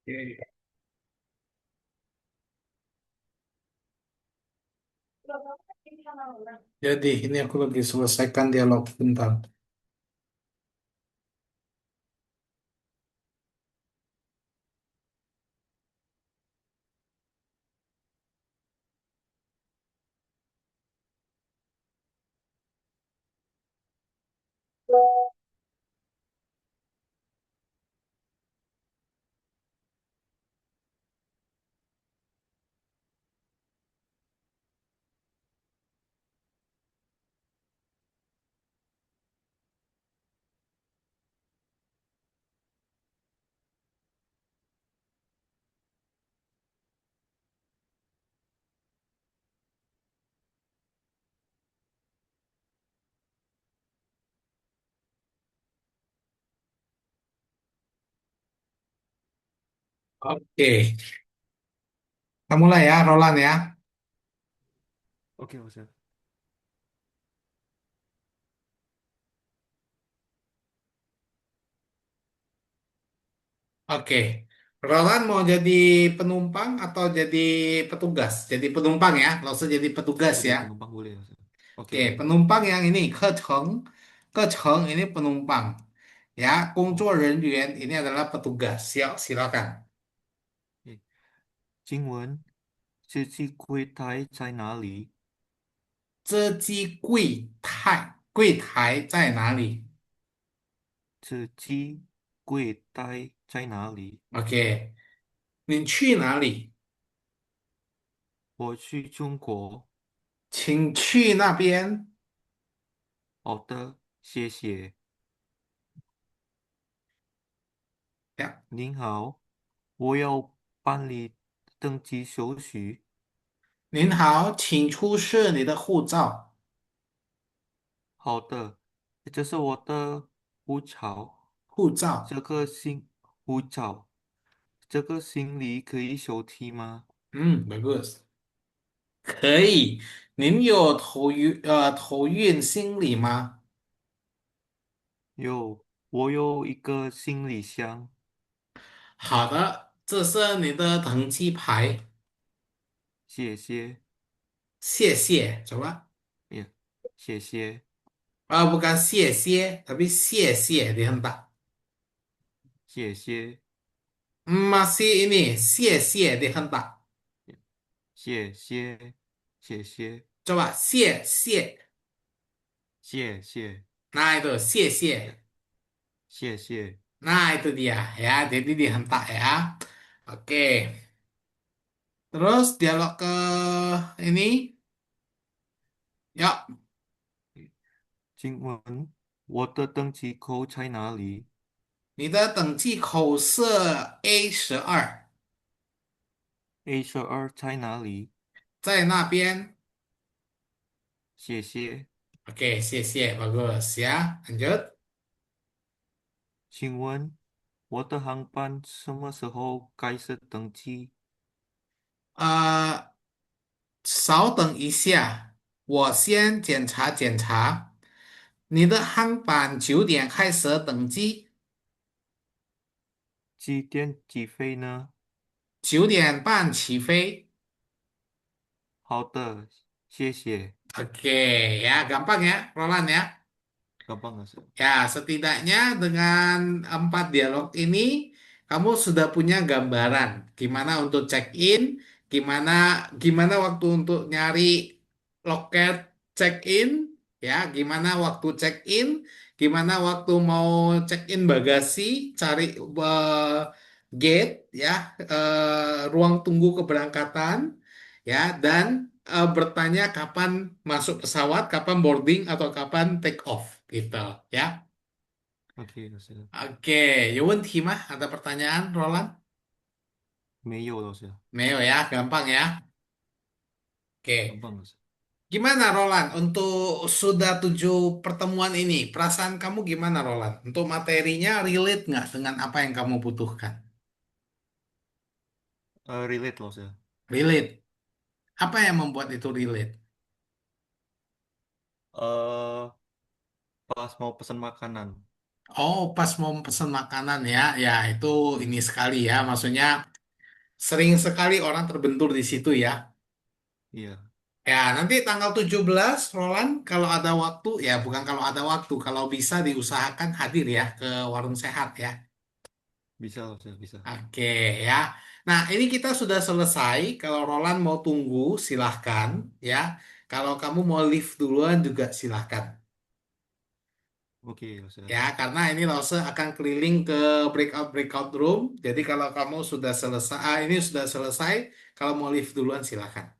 Oke. Jadi ini aku lagi selesaikan dialog bentar. Oke, kita mulai ya, Roland ya. Oke, Ustaz. Oke, Roland mau jadi penumpang atau jadi petugas? Jadi penumpang ya, nggak usah jadi petugas Jadi ya. penumpang boleh, Ustaz. Oke, Oke, oke. penumpang yang ini, keceng ini penumpang. Ya, Oh, 工作人员 ini adalah petugas. Silakan. 诶请问这机柜台在哪里？这机柜台在哪里这机柜台在哪里？？OK，你去哪里？我去中国。请去那边。好的，谢谢。呀，您好，我要办理登记手续。您好，请出示你的护照。好的，这是我的护照。护照，这个行护照，这个行李可以手提吗？bagus，可以。您有托运行李吗？有，我有一个行李箱。好的，这是你的登机牌，谢谢。谢谢，走了。也谢谢。bukan 谢谢 tapi 谢谢 dihentak. 谢谢。Masih ini 谢谢 dihentak. 谢谢。谢谢。coba 谢谢. 谢谢。Nah itu 谢谢. 谢谢。Nah itu dia ya. Jadi dihentak ya. Oke. Terus dialog ke ini. Yuk, 请问我的登机口在哪里你的登记口是 A12，？A12在哪里？在那边。谢谢。Oke, 谢谢, bagus ya. Lanjut. 请问我的航班什么时候开始登机？稍等一下，我先检查检查。你的航班9点开始登机，几点起飞呢？9点半起飞。好的，谢谢。Oke, ya gampang ya, Roland ya. Gampang nggak sih? Ya, setidaknya dengan 4 dialog ini, kamu sudah punya gambaran gimana untuk check-in, gimana gimana waktu untuk nyari loket check-in, ya, gimana waktu check-in, gimana waktu mau check-in bagasi, cari gate, ya, ruang tunggu keberangkatan, ya, dan bertanya kapan masuk pesawat, kapan boarding atau kapan take off, gitu, ya. OK，老师，Oke, 有问题吗? Ada pertanyaan, Roland? 没有老师，没有ya, gampang ya. Oke, gampang 老师。gimana Roland untuk sudah 7 pertemuan ini? Perasaan kamu gimana Roland? Untuk materinya relate nggak dengan apa yang kamu butuhkan? Relate 老师，Relate. Apa yang membuat itu relate? 呃，pas mau pesan makanan， Oh, pas mau pesan makanan ya, ya itu ini sekali ya, maksudnya sering sekali orang terbentur di situ ya. Iya, Ya, nanti tanggal 17, Roland, kalau ada waktu, ya bukan kalau ada waktu, kalau bisa diusahakan hadir ya ke Warung Sehat ya. bisa Ustaz, bisa. Oke ya. Nah, ini kita sudah selesai. Kalau Roland mau tunggu, silahkan ya. Kalau kamu mau live duluan juga silahkan. Oke Ustaz. Ya, karena ini Lause akan keliling ke breakout room. Jadi kalau kamu sudah selesai, ini sudah selesai. Kalau mau live duluan silahkan.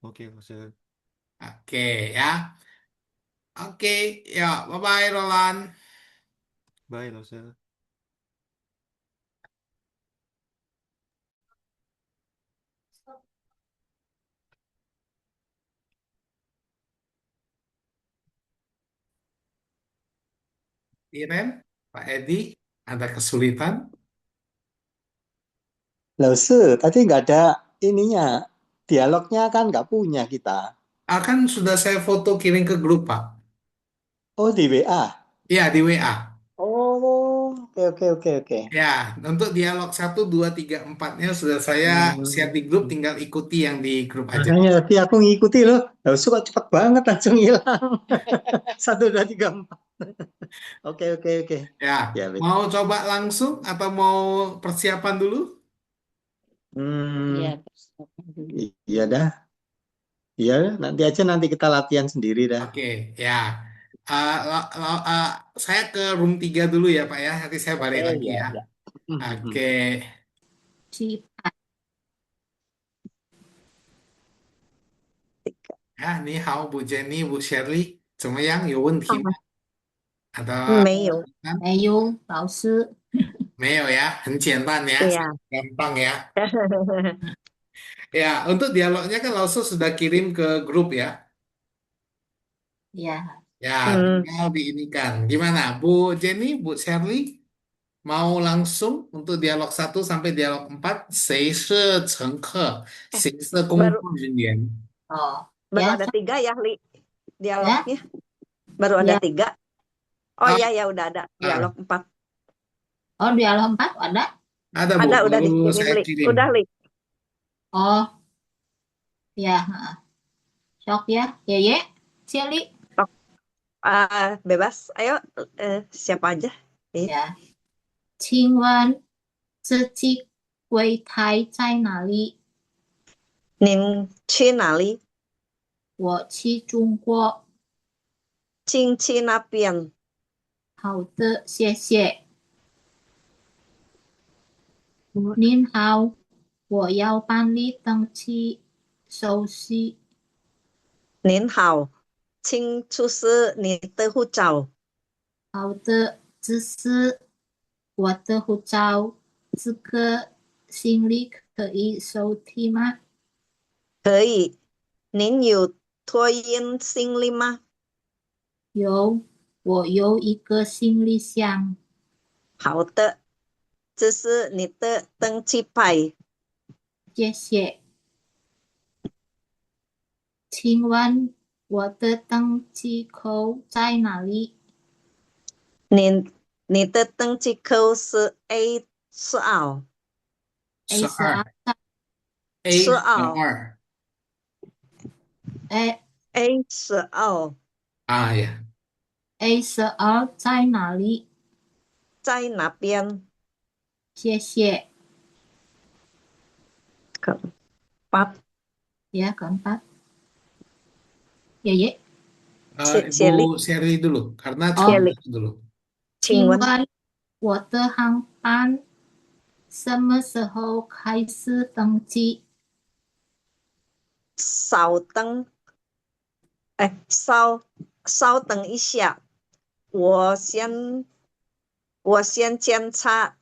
Oke Ustaz. Oke ya. Oke, ya, bye bye Roland. Bye Ustaz. Iren, Pak Edi, ada kesulitan? Tadi nggak ada ininya. Dialognya kan nggak punya kita. Akan sudah saya foto kirim ke grup, Pak. Oh, di WA. Ya, di WA. Oh, oke, oke, oke, oke. Ya, untuk dialog 1, 2, 3, 4-nya sudah saya share di grup, Hmm. tinggal ikuti yang di grup aja. Makanya tadi aku ngikuti loh. Kok cepet banget langsung hilang. 1, 2, 3, 4. Oke, oke, oke. Ya, Ya, mau coba langsung atau mau persiapan dulu? hmm, iya dah. Iya, nanti kita latihan sendiri dah. Oke, ya. Saya ke room 3 dulu ya, Pak ya. Nanti saya balik Oke, lagi ya, ya. ya. Oke. Cipat. Ya, ni hao Bu Jenny, Bu Shirley. 怎么样？有问题吗？没有，ada 没有，老师。没有呀？很简单ya, 对呀，gampang ya. Ya, untuk dialognya kan Lausu sudah kirim ke grup ya. Ya, Ya, 嗯， tinggal diinikan. Gimana, Bu Jenny, Bu Shirley? Mau langsung untuk dialog 1 sampai dialog 4? 谁是乘客？谁是工作 baru 人员？ oh, baru ya, ada 3 ya, Li, ya, dialognya. Baru ada ya. 3. Oh Ah, iya ya udah ada ah, dialog 4. Oh, dialog 4 ada. ada Bu, Ada udah baru dikirim, saya Li. kirim. Udah, Li. Oh, ya. Sok ya, Yeye, Cili. Bebas. Ayo, siapa aja? Ih, 呀，请问这机柜台在哪里？您去哪里？我去中国。请去那边。好的，谢谢。您好，我要办理登记手续。您好，请出示你的护照。好的，这是我的护照。这个行李可以收提吗？可以。您有托运行李吗？有，我有一个行李箱。好的，这是你的登记牌。谢谢。请问我的登记口在哪里？你的登记口是 A12。 A12 A12 A A12 啊呀， A12在哪里？在哪边？谢谢。 keempat Ya, keempat. Ya, ya. Ibu Sherly dulu, karena Oh, cuma dulu. 请问我的航班什么时候开始登机？稍等，稍等一下，我先检查，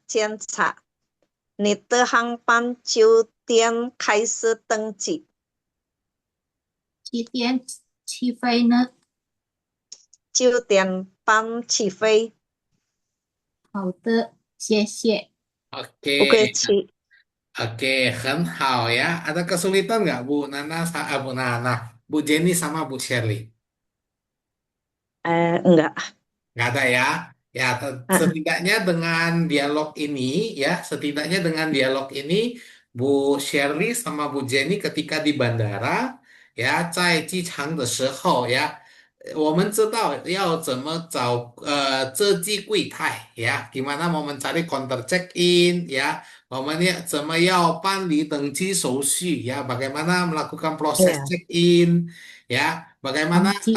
你的航班9点开始登机。几点起飞呢？ 9点半起飞。好的，谢谢。 Oke, 不客气。 Oke, 很好ya. Ada kesulitan nggak Bu Bu Nana, Bu Jenny sama Bu Shirley? Enggak. Nggak ada ya. Ya, setidaknya dengan dialog ini, ya, setidaknya dengan dialog ini, Bu Shirley sama Bu Jenny ketika di bandara, ya, 在机场的时候，ya, 我们知道要怎么找这机柜台，ya, gimana mau mencari counter check in, ya, 我们怎么要办理登机手续, ya, bagaimana melakukan proses Ya, check in, ya, bagaimana Angci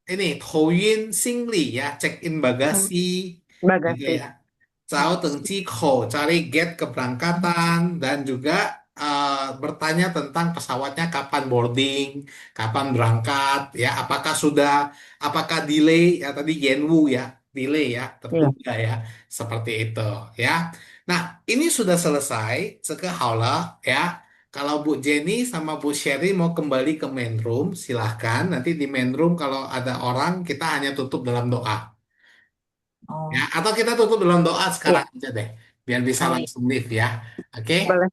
ini Toyin Singli ya, check in bagasi gitu bagasi. ya. Tahu Tengciko, cari gate keberangkatan dan juga bertanya tentang pesawatnya kapan boarding, kapan berangkat ya, apakah delay ya tadi Yenwu ya, delay ya, Ya. tertunda ya, seperti itu ya. Nah, ini sudah selesai, sekehaula ya. Kalau Bu Jenny sama Bu Sherry mau kembali ke main room, silahkan. Nanti di main room kalau ada orang, kita hanya tutup dalam doa. Ya, Oh, atau kita tutup dalam doa iya. sekarang aja deh, biar bisa Oh, iya. langsung live ya. Oke? Boleh.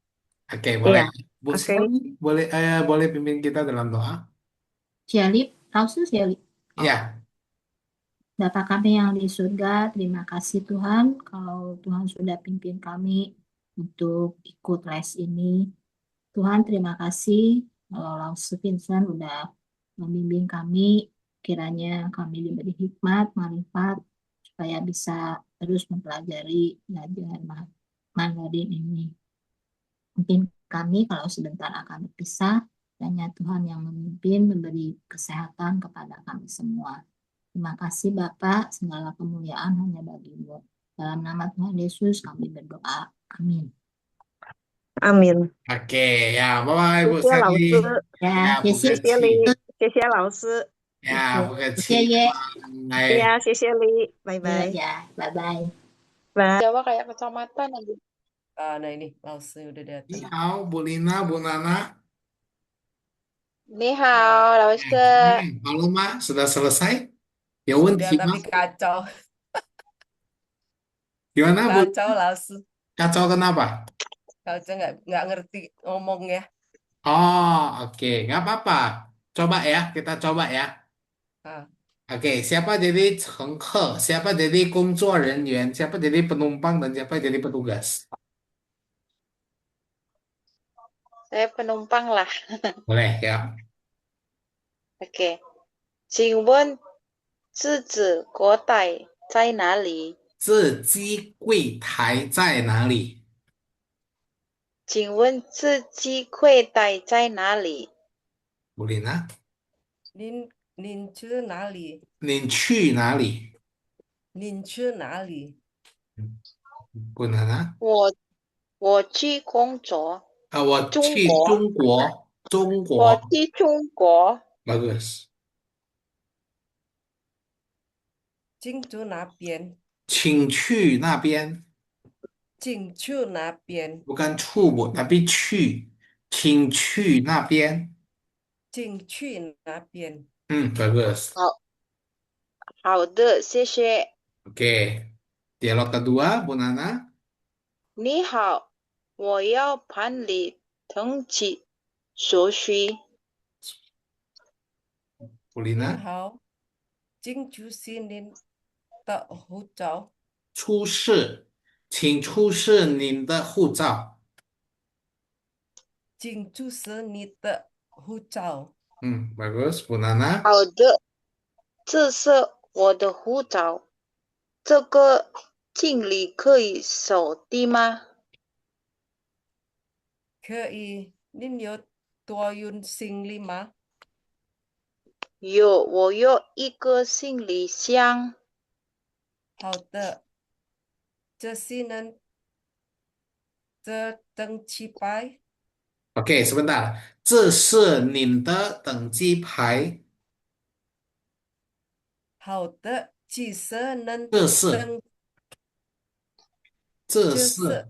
Oke, boleh. Iya. Bu Oke. Sherry, boleh pimpin kita dalam doa? 小丽，老师小丽。 Ya. Bapa kami yang di surga, terima kasih Tuhan kalau Tuhan sudah pimpin kami untuk ikut les ini. Tuhan terima kasih kalau Laus Vincent udah membimbing kami, kiranya kami diberi hikmat, marifat, supaya bisa terus mempelajari belajar Mandarin ini. Mungkin kami kalau sebentar akan berpisah, hanya Tuhan yang memimpin, memberi kesehatan kepada kami semua. Terima kasih Bapak, segala kemuliaan hanya bagimu. Dalam nama Tuhan Yesus kami berdoa. Amin. Amin。 Oke, ya, bye-bye Bu 谢谢老 Sherry. 师，Ya, 谢 Bu 谢，谢谢 Keci. 你，谢谢老师，Ya, Bu 谢谢 Keci. 耶，对 Bye. 呀，谢谢你，拜拜，ya, bye bye. 拜。 Jawa kayak kecamatan aja. Nah ini Lausnya udah datang. Halo, Bu Lina, Bu Nana. 你 Ya, 好，老师。 Halo, Ma. Sudah selesai? Ya, sudah Wunti, Ma. tapi kacau, Gimana, Bu? kacau Laus, Kacau kenapa? kacau nggak ngerti ngomongnya. Oh, oke. Nggak apa-apa. Coba ya, kita coba ya. Ah, Oke, siapa jadi 乘客, siapa jadi 工作人员, siapa jadi penumpang, dan siapa jadi petugas? Saya penumpang lah. Boleh ya. Oke. 请问自子国台在哪里？自机柜台在哪里？请问自己柜台在哪里？ Bu Lina, Nin去哪里？您去哪里？您去哪里？ Bu Nana, 我去工作，我去中国，中国，中我国。去中国。 Bagus. 进驻哪边？请去那边，进去哪边？ bukan 处 Bu, tapi 去，请去那边。进去哪边？ Bagus. 好的，谢谢。 Oke. Dialog kedua, Bu Nana. 你好，我要办理登记手续。 Bu 您 Lina. 好，请出示您的护照。出示，请出示您的护照。请出示你的护照。 Bagus, Bu Nana. 好的，这是我的护照。这个经理可以扫地吗？可以，您有多运行李吗？有，我有一个行李箱。好的，这是您的登记牌。 Oke, sebentar. 这是您的登机牌。好的，这是您这是，登，这这是。是，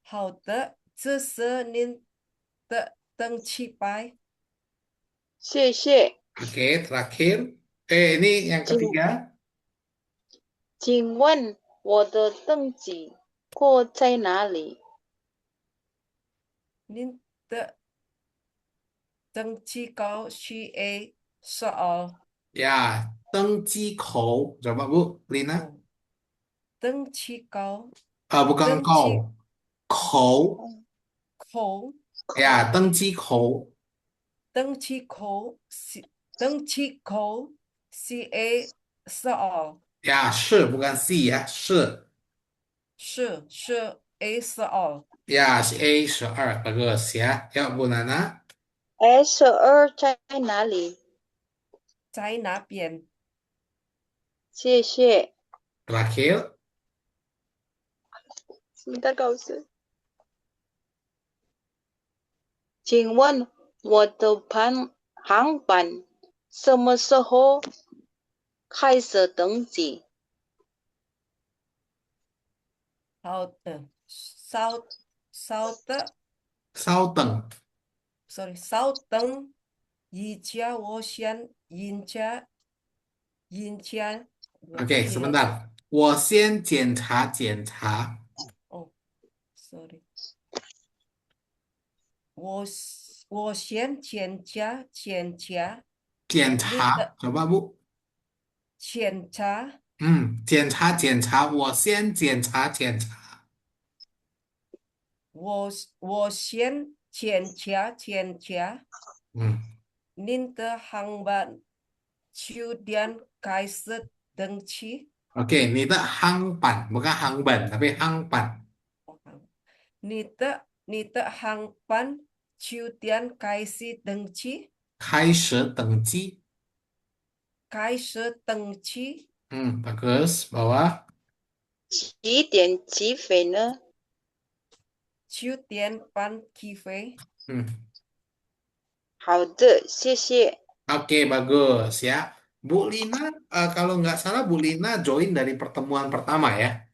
好的，这是您的登记牌。谢谢。 Oke, terakhir. Ini yang 请 ketiga. 请问我的登记过在哪里？您的登记高需要soal Ya, tengci coba Bu Lina. Oh, tengcikau, Bukan kau, tengci kou. kou, Ya, tengci tengcikau, tengcikau, ca 呀，是 bukan si ya，是是 a 呀，是 A 12 bagus ya. Ya Bu Nana, S2在哪里？在哪边？谢谢。 terakhir. Sebentar Kak Ustaz. 请问我的航班什么时候开始登机？好的，稍等稍等 ，sorry，稍等一下，我先印加，，OK，你们 sebentar. 我先检查哦，sorry，我先你的coba Bu. 检查，检查，我先检查。我先检查嗯您的航班九点开始登机。，OK，你的航班 bukan hangban tapi hangpan 你的航班九点开始登机，开始登机。bagus bawah. 几点起飞呢？9点半起飞。好的，谢谢。Oke, bagus ya. Bu Lina, kalau nggak salah Bu Lina join dari pertemuan pertama ya.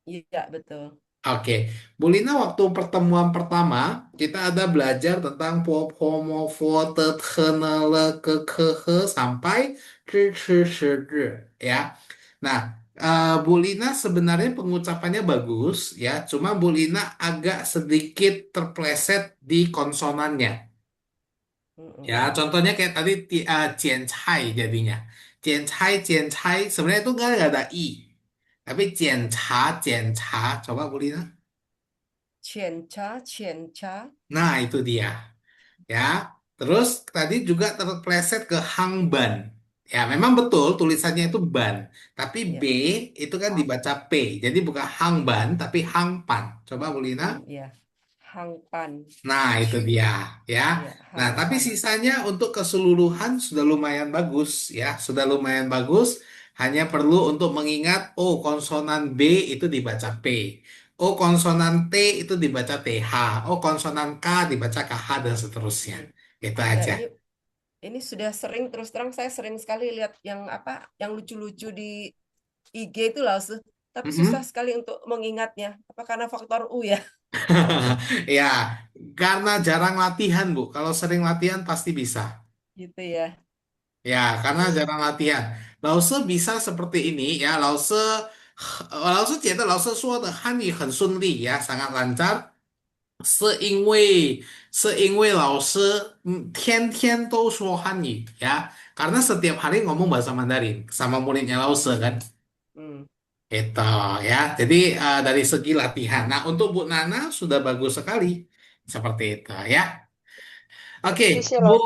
Iya, betul. Oke, Bu Lina waktu pertemuan pertama kita ada belajar tentang popomo foto ke sampai ya. Nah, Bu Lina sebenarnya pengucapannya bagus ya, cuma Bu Lina agak sedikit terpleset di konsonannya. Ya, Mm-mm. contohnya kayak tadi cai jadinya. Cai sebenarnya itu nggak ada i. Tapi ca. Coba Bu Lina. 检查。Nah, itu dia. Ya. Terus tadi juga terpleset ke hangban. Ya, memang betul tulisannya itu ban. Tapi B Iya, itu kan dibaca P. Jadi bukan hangban, tapi hangpan. Coba Bu Lina. iya. Hangpan. Nah, itu dia ya. Iya, Nah, tapi hangpan. sisanya untuk keseluruhan sudah lumayan bagus ya, sudah lumayan bagus. Hanya perlu untuk mengingat, oh konsonan B itu dibaca P. Oh konsonan T itu dibaca TH. Oh konsonan K dibaca KH dan seterusnya. Mm. Itu Ya, aja. ini sudah sering, terus terang saya sering sekali lihat yang apa, yang lucu-lucu di IG itu lah, tapi susah Mm-mm. sekali untuk mengingatnya. Apa karena faktor U ya? Ya, karena jarang latihan, Bu. Kalau sering latihan pasti bisa. Gitu ya. Ya, karena jarang latihan. Lause bisa seperti ini ya. Lause觉得老师说的汉语很顺利 ya, sangat lancar. 是因为老师天天都说汉语 ya. Karena setiap hari ngomong bahasa Mandarin sama muridnya Lause kan. Hmm. Itu ya. Jadi dari segi latihan. Nah, untuk Bu Nana sudah bagus sekali. Seperti itu ya. Oke, 谢谢 Bu, 老师。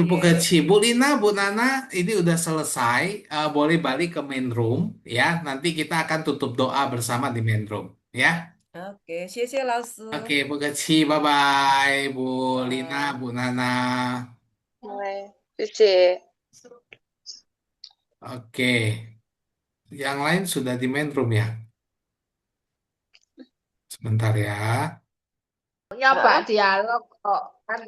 Bu Keci, Bu Lina, Bu Nana, ini udah selesai. Boleh balik ke main room ya. Nanti kita akan tutup doa bersama di main room ya. Oke, 谢谢老师。Oke, Bu Keci, bye bye, Bu Lina, 拜。Bu Nana. 对，谢谢。Oke, yang lain sudah di main room ya. Sebentar ya. Ya Pak dialog kok kan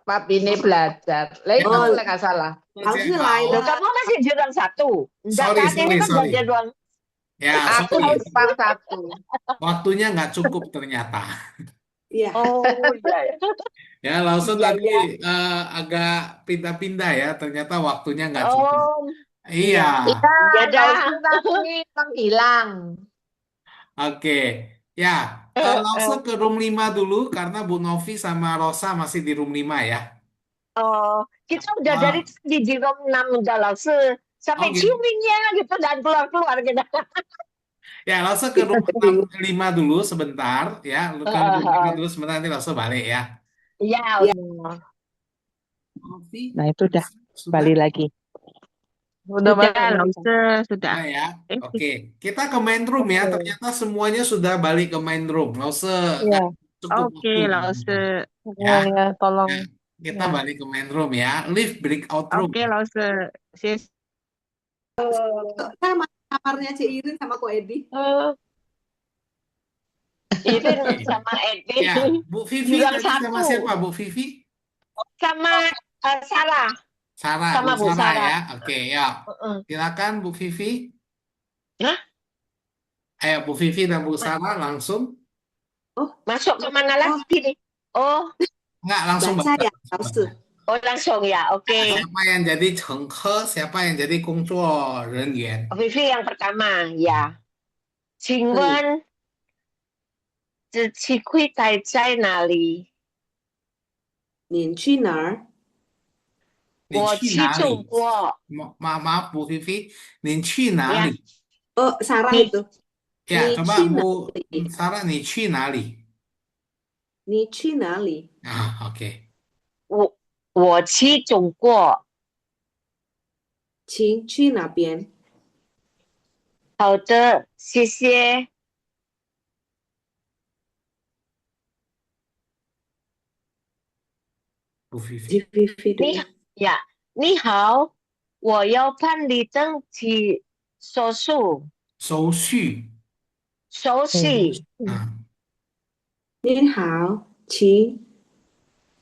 Pak Bini belajar. Lah itu Oh, nggak salah. 老师来 loh, 了， kamu masih di ruang satu. Enggak Sorry, kan? Ini sorry, kan sorry. bagian ruang. Ya, Aku sorry. di depan satu. Waktunya nggak cukup ternyata. Iya. Oh, iya, iya. Ya, Lawson Iya, tadi iya. agak pindah-pindah ya. Ternyata waktunya nggak cukup. Oh, Iya, iya. Iya, Iya Kak dah. Usu tadi menghilang. oke. Ya, Lawson ke room 5 dulu karena Bu Novi sama Rosa masih di room 5 ya. Oh, kita udah dari Ah, tadi di room 6 udah langsung sampai oh gitu. ciumingnya gitu dan keluar-keluar gitu. Ya, langsung ke Kita room tadi. 5 dulu sebentar ya. Ke room 5 dulu sebentar, nanti langsung balik ya. Ya Ya, udah. Novi, Nah, itu udah sudah? balik lagi. Udah Sudah, balik, Lisa. sudah. Sudah ya. Oke, kita ke main room ya. Oke. Ternyata semuanya sudah balik ke main room. Nggak usah, nggak Ya. cukup Oke, waktu. Lause. Ya, Ya, tolong. ya. Kita Ya. balik ke main room ya. Leave breakout room. Oke, Lause. Sis. sama kamarnya Ci Irin sama Ko Edi. Irin Oke. sama Edi Ya, Bu di Vivi ruang tadi sama 1 siapa, Bu Vivi? sama Sarah Sarah, Bu sama Bu Sarah Sarah. ya. Oke, ya. Heeh. Silakan Bu Vivi. Hah? Ayo Bu Vivi dan Bu Sarah langsung. Oh, Masuk ke mana oh, lagi nih? Oh, Enggak, langsung baca baca. ya, Lause. oh langsung ya. Oke. Siapa yang jadi 乘客, siapa yang jadi 工作人员? Vivi yang pertama, ya. 请可以。问这期柜台在哪里？您去哪儿？你我去去中哪里? 国。 Maaf Bu Vivi, 您去哪 Ya. 里? Oh, Sarah Nih, itu. Ya, 你 coba 去哪 Bu 里？ Sarah, 你去哪里? 你去哪里？ Ah, oke. 我去中国。请去哪边？好的，谢谢。Bu Vivi. Ci Vivi 你 dulu. 呀，你好，我要办理登记手续。手续. 手续，啊，您好，请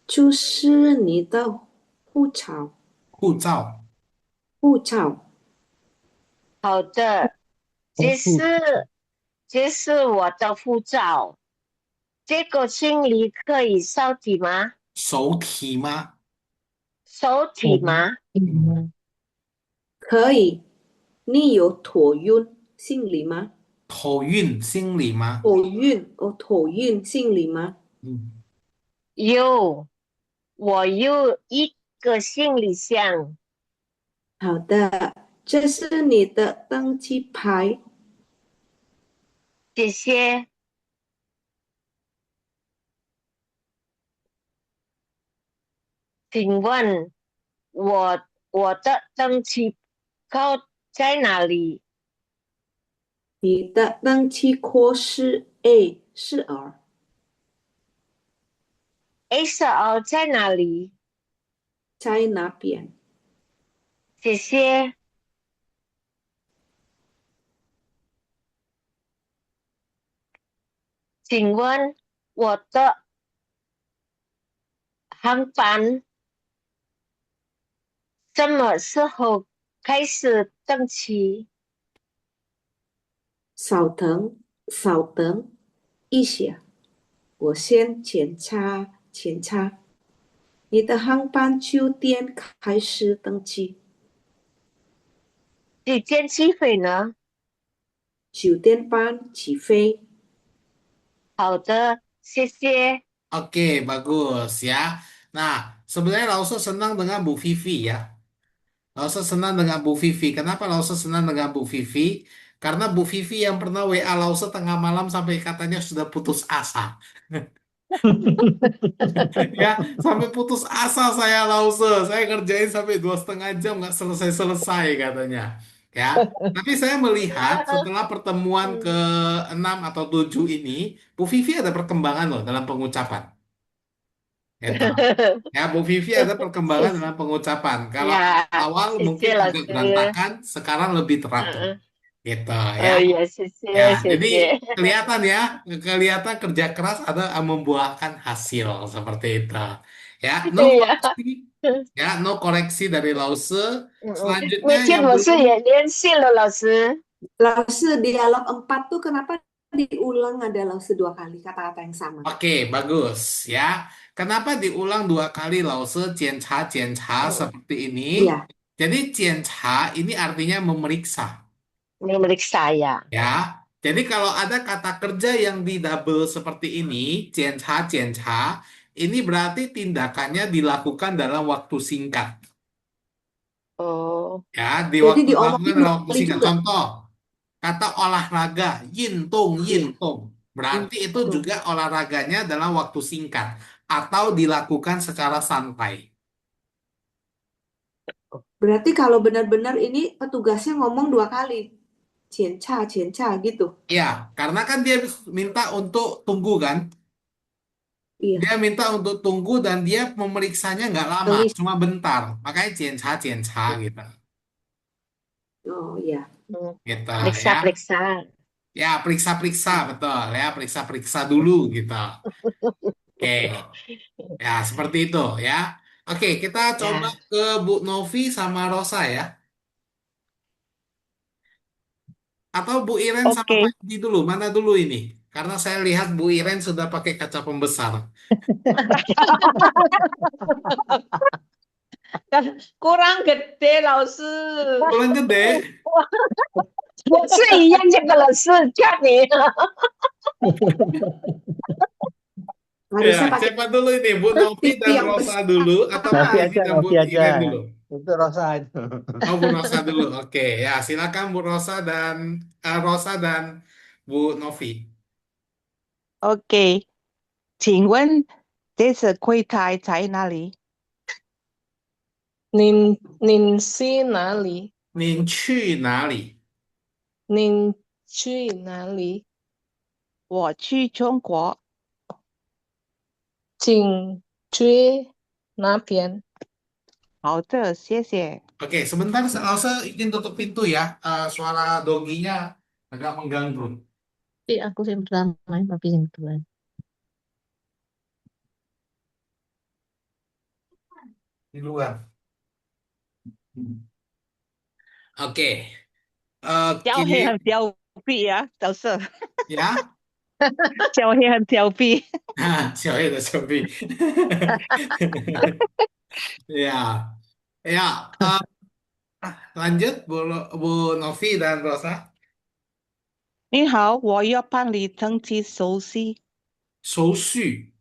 出示你的护照。护照. 护照。好的，这是我的护照。这个行李可以扫底吗？手提吗? 手提吗？可以。你有托运行李吗？托运行李吗? 托运哦，托运行李吗？有，我有一个行李箱。好的，这是你的登机牌。谢谢。请问我的登机口在哪里你的登机口是 A4。？A12在哪里？在那边。谢谢。请问我的航班什么时候开始登机？稍等，稍等一下，我先检查。你的航班9点开始登机。几点起飞呢？ 9点半起飞。好的，谢谢。 Oke, bagus ya. Nah, sebenarnya Lause senang dengan Bu Vivi ya. Lause senang dengan Bu Vivi. Kenapa Lause senang dengan Bu Vivi? Karena Bu Vivi yang pernah WA Lause tengah malam sampai katanya sudah putus asa. Ya, sampai putus asa saya Lause. Saya kerjain sampai 2,5 jam nggak selesai-selesai katanya. Ya, tapi saya melihat setelah pertemuan ke-6 atau 7 ini, Bu Vivi ada perkembangan loh dalam pengucapan. Gitu. Ya, Bu Vivi ada perkembangan dalam pengucapan. Kalau Ya, awal mungkin谢谢老 agak 师。 berantakan, sekarang lebih teratur. Gitu ya. Oh iya, 谢谢 Ya, 谢 jadi 谢。 kelihatan kerja keras ada membuahkan hasil seperti itu. Ya, no Iya. koreksi, ya, no koreksi dari Lause. 目 Selanjutnya 前 yang 我是 belum, 也联系了老师。 Lause dialog 4 tuh kenapa diulang ada Lause 2 kali kata-kata yang sama? oke, bagus ya. Kenapa diulang 2 kali Lause 检查 seperti ini? Iya. Jadi 检查 ini artinya memeriksa. Memeriksa ya. Ya, jadi kalau ada kata kerja yang di double seperti ini, 检查, Ini berarti tindakannya dilakukan dalam waktu singkat. Oh, Ya, Jadi dilakukan diomongin dua dalam waktu kali singkat. juga. Contoh, kata olahraga, yintung, Iya. yintung. Berarti itu Itu. juga olahraganya dalam waktu singkat. Atau dilakukan secara santai. Berarti kalau benar-benar ini petugasnya ngomong dua kali. Cienca gitu. Ya, karena kan dia minta untuk tunggu kan. Iya. Dia minta untuk tunggu dan dia memeriksanya nggak lama, tulis. cuma bentar. Makanya cienca, cienca gitu. Oh iya. Gitu ya. Periksa-periksa. Ya, periksa-periksa, betul. Ya, periksa-periksa dulu gitu. Oke, ya seperti itu ya. Oke, kita coba Ya, ke Bu Novi sama Rosa ya. Atau Bu Iren sama Oke. Pak Edi dulu, mana dulu ini? Karena saya lihat Bu Iren sudah pakai kaca pembesar. Kurang gede, 老师。Kurang gede. 也是一样，这个老师叫你。 Harusnya Ya, pakai siapa dulu ini? Bu Novi TV dan yang Rosa besar. dulu atau Pak Edi dan Bu Novi aja. Iren dulu? Itu Rosa itu. Oh, Bu Rosa dulu. Oke, ya silakan Bu Rosa dan Bu Novi. ，OK，请问这是柜台在哪里？您去哪里？您去哪里？您去哪里？我去中国。请去那边。好的，谢谢。 Oke, sebentar, Rosa izin tutup pintu ya. Suara doginya agak mengganggu Tapi aku yang pertama, tapi yang kedua. di luar. Oke, 小黑 oke, 很调皮呀，老师， ya. 小黑很调皮。Nah, Xiaoye dan Xiaobi. Ya, ya. Lanjut Bu Novi dan Rosa. 你好，我要办理登记手续。手续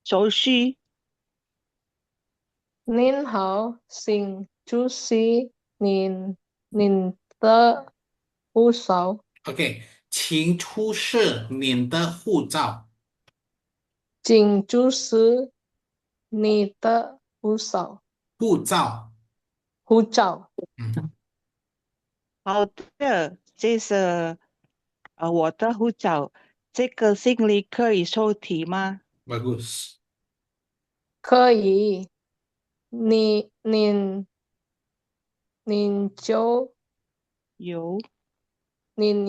手续，您好，请出示您的护照。 ，OK，请出示您的护照。请出示你的护照。护照，护照。好的，这是我的护照。这个行李可以收提吗？ bagus. 可以。您就有。您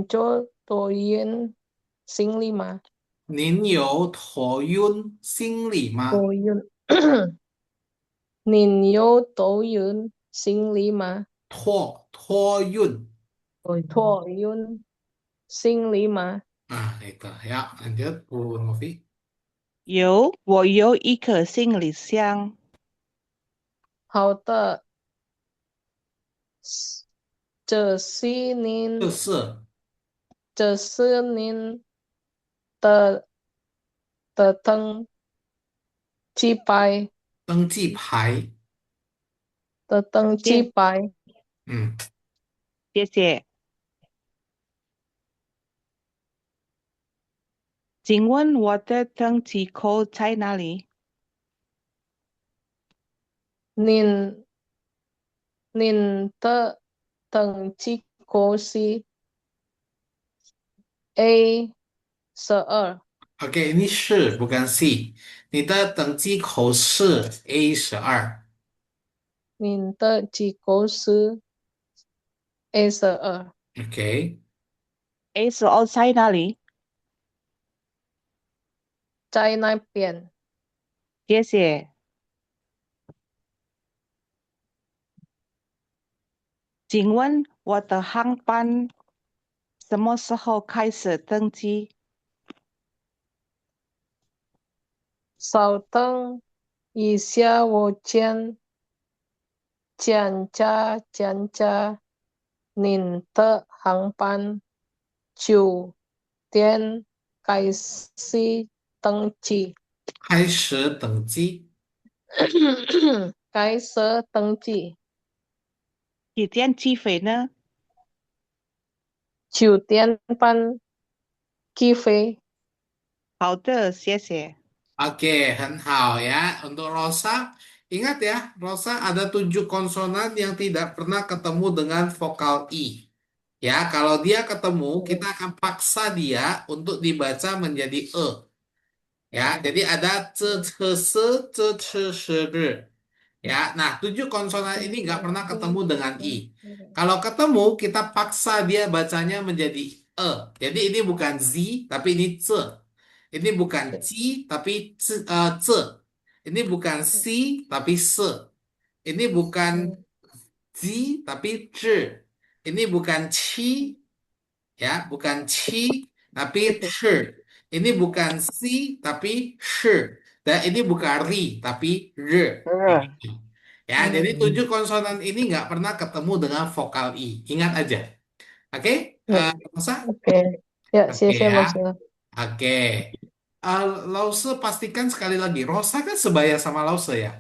就多运行李吗？您有托运行李吗？多运。您有多运行李吗？托运。托运行李吗？ Itu ya. Lanjut Bu Novi. 有，我有一个行李箱。好的。这是您的登记牌。登记牌。的登记牌。谢谢。请问我的登记扣在哪里？您的登记扣是 A12。Oke, ini 是 bukan C。你的登记口是 A12。您的登记扣是 A12。Oke。A12在哪里？在那边。谢谢。请问我的航班什么时候开始登机？稍等一下，我检查您的航班9点开始登记，开始登记，开始登记，几点起飞呢？ 9点半起飞。好的，谢谢。 Oke, 很好ya. Untuk Rosa, ingat ya, Rosa ada 7 konsonan yang tidak pernah ketemu dengan vokal I. Ya, kalau dia ketemu, kita akan paksa dia untuk dibaca menjadi E. Ya, jadi ada ce, ce, se, ce, ce, se, re. Ya, nah 7 konsonan ini nggak pernah ketemu dengan I. Kalau ketemu, kita paksa dia bacanya menjadi E. Jadi ini bukan Z, tapi ini ce. Ini bukan ci, tapi ce. Ini bukan si, tapi se. Ini bukan ji, tapi zhi. Ini bukan ci, ya, bukan ci, tapi shi. Ini bukan si, tapi shi. Dan ini bukan ri, tapi re. Ya, jadi 7 konsonan ini nggak pernah ketemu dengan vokal I. Ingat aja. Oke, Rosa? Oke, ya, Oke saya ya. masuk. Oke. Lause pastikan sekali lagi. Rosa kan sebaya sama Lause ya?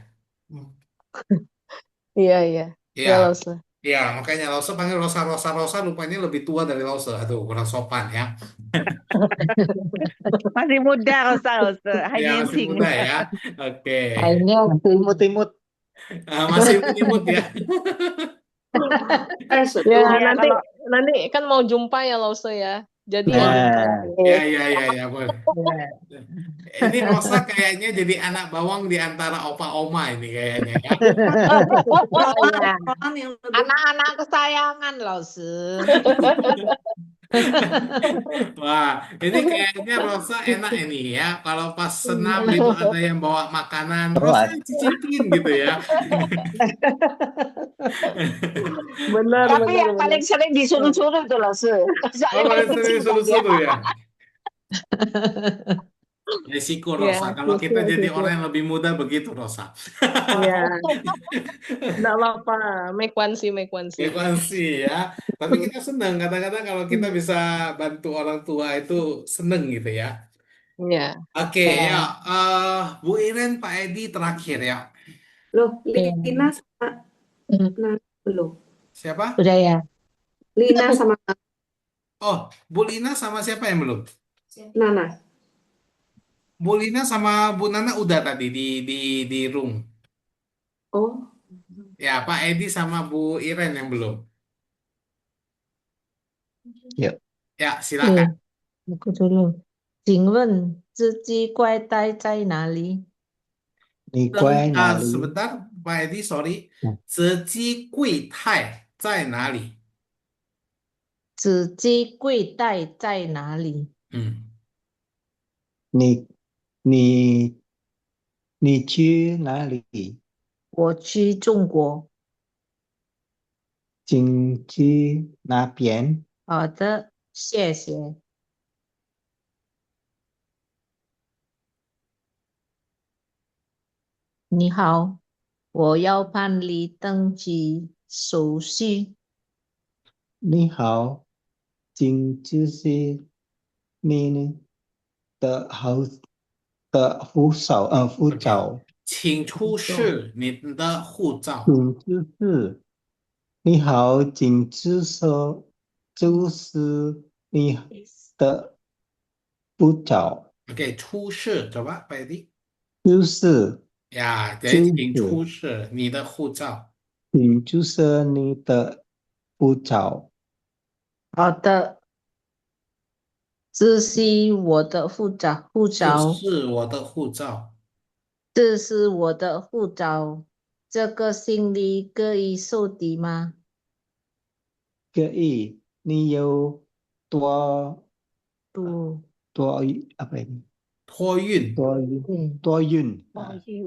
Iya, iya. Iya. Ya, Lause. Iya, makanya Lause panggil Rosa, Rosa, Rosa. Rupanya lebih tua dari Lause. Aduh, kurang sopan ya. Masih muda, Rosa, Rosa. Ya, Hanya masih muda ya. Oke. Akhirnya Timut-timut. Masih imut ya. ya Setengah ya nanti kalau nanti kan mau jumpa ya Lause ya. Jadi Oh, Nah, ya, ya, ya, ya. Boleh. Ini Rosa kayaknya jadi anak bawang di antara opa-oma ini kayaknya ya. ya. Roland yang lebih anak-anak kesayangan Lause. Wah, ini kayaknya Rosa enak ini ya. Kalau pas senam gitu ada yang bawa makanan, Rosa wah, cicipin gitu ya. Benar, Tapi benar, yang paling benar. sering disuruh-suruh tuh loh, Oh, Soalnya paling paling sering kecil kan dia. suruh-suruh ya. Resiko Ya, Rosa. Kalau kita jadi siap. orang yang lebih muda begitu Rosa. Ya, enggak apa-apa. Make one see, make one see. Frekuensi ya. Tapi kita senang kadang-kadang kalau kita bisa bantu orang tua itu seneng gitu ya. Ya, Oke ya, Bu Iren, Pak Edi terakhir ya. loh, ya. Lina sama Nana belum. Siapa? Udah ya. Lina sama Oh, Bu Lina sama siapa yang belum? Nana. Bu Lina sama Bu Nana udah tadi di room. Oh, Ya, Pak Edi sama Bu Iren yang belum. yuk. Ya, silakan. Aku dulu. 请问自己怪待在哪里？ Ni quay nali. Sebentar, Pak Edi, sorry. Hmm. 折机柜台在哪里？自己柜台在哪里？嗯， 你去哪里？我去中国。请去那边。好的，谢谢。你好，我要办理登记手续。你好，请出示你的护照。请出示你的护照。请出示。你好，请出示你的护照。 Oke, 出示 coba Pak Edi. 出示。 Ya, jadi 请出示你的护照。请出示你的护照。好的，这是我的护照。这是我的护照。这是我的护照。这个行李可以收抵吗？可以。你有多apa ini？ 托运。多运。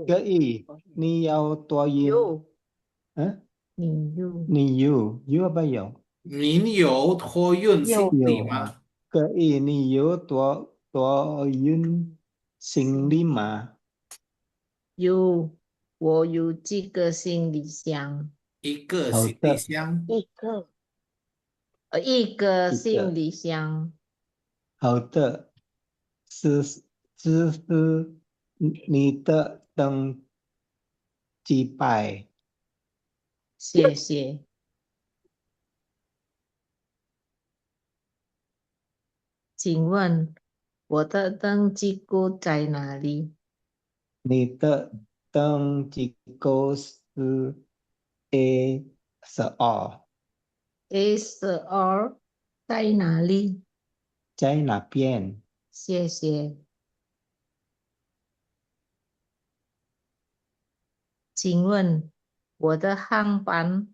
可以。你要多运？你有apa有？ 您有托运行李吗？可以。你有多运行李吗？有，我有几个行李箱。一个行李箱。一个行李箱。好的，这是你的登记牌。谢谢。请问我的登记簿在哪里你的登记勾是 A12， ？A12在哪里？在哪边？谢谢。请问我的航班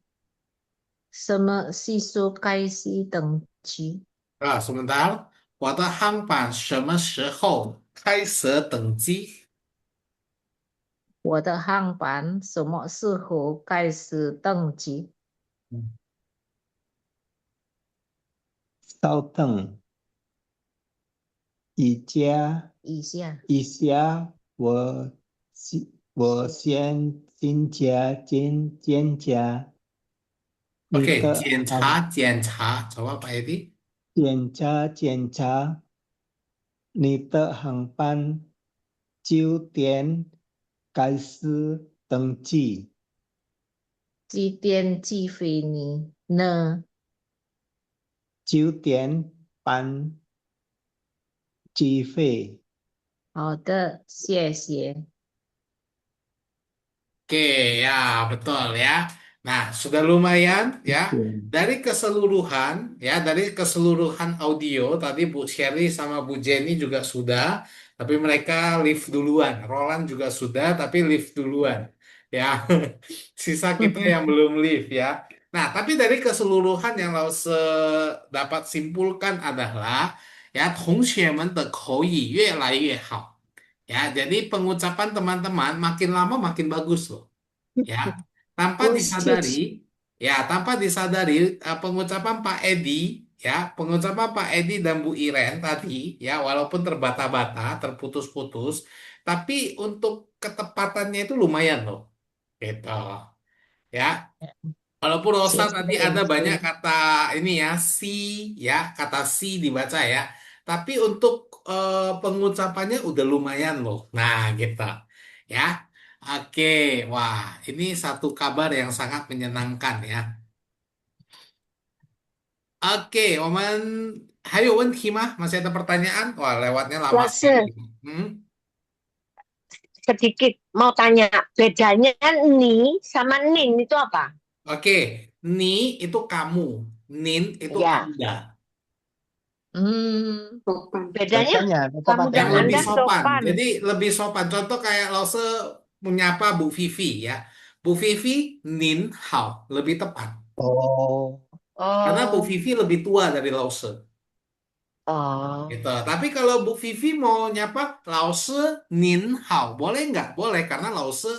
什么时候开始登机？sebentar. 我的航班什么时候开始登机？我的航班什么时候开始登机？稍等一下，一下，我先检查你 Oke, 的检查. Coba Pak Edi. 检查你的航班九点开始登记。几点起飞呢？9点半起飞。好的，谢谢。 Oke, ya betul ya. Nah, sudah lumayan ya. Dari keseluruhan audio tadi Bu Sherly sama Bu Jenny juga sudah, tapi mereka live duluan. Roland juga sudah, tapi live duluan. Ya, sisa kita yang belum live ya. Nah, tapi dari keseluruhan yang Lause dapat simpulkan adalah ya, 同学们的口语越来越好. Ya, jadi pengucapan teman-teman makin lama makin bagus loh. Ya, tanpa disadari, tanpa disadari pengucapan Pak Edi, pengucapan Pak Edi dan Bu Iren tadi, ya, walaupun terbata-bata, terputus-putus, tapi untuk ketepatannya itu lumayan loh, gitu, ya. Walaupun Rosa tadi ada banyak kata ini ya, kata si dibaca ya. Tapi untuk pengucapannya udah lumayan loh. Nah, gitu. Ya. Oke, wah, ini satu kabar yang sangat menyenangkan ya. Oke, Masih ada pertanyaan? Wah, lewatnya lama sekali. Sedikit mau tanya, bedanya ni sama nin itu apa? Oke, ni itu kamu, nin itu Ya. Anda. Bedanya kamu dan Yang lebih Anda sopan. sopan. Jadi lebih sopan. Contoh kayak Lause menyapa Bu Vivi ya. Bu Vivi, Nin Hao, lebih tepat. Karena Bu Vivi lebih tua dari Lause. Gitu. Tapi kalau Bu Vivi mau nyapa Lause, Nin Hao, boleh nggak? Boleh, karena Lause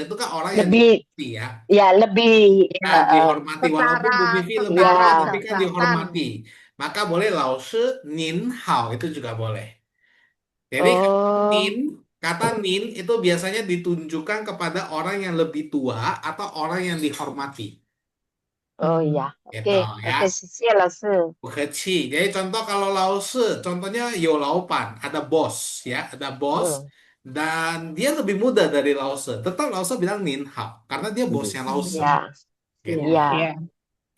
itu kan orang yang Lebih, dihormati ya. ya lebih Ya, dihormati. Walaupun Bu Vivi lebih tua, ya. tapi kan dihormati. Maka boleh Lause, Nin Hao, itu juga boleh. Jadi kata nin itu biasanya ditunjukkan kepada orang yang lebih tua atau orang yang dihormati. Oh ya, Gitu ya. oke, Laoshi. Bukheci. Jadi contoh kalau Laoshi, contohnya Yo Laupan, ada bos ya, ada bos dan dia lebih muda dari Laoshi. Tetap Laoshi bilang nin hao karena dia bosnya Laoshi. Ya. Gitu. Ya.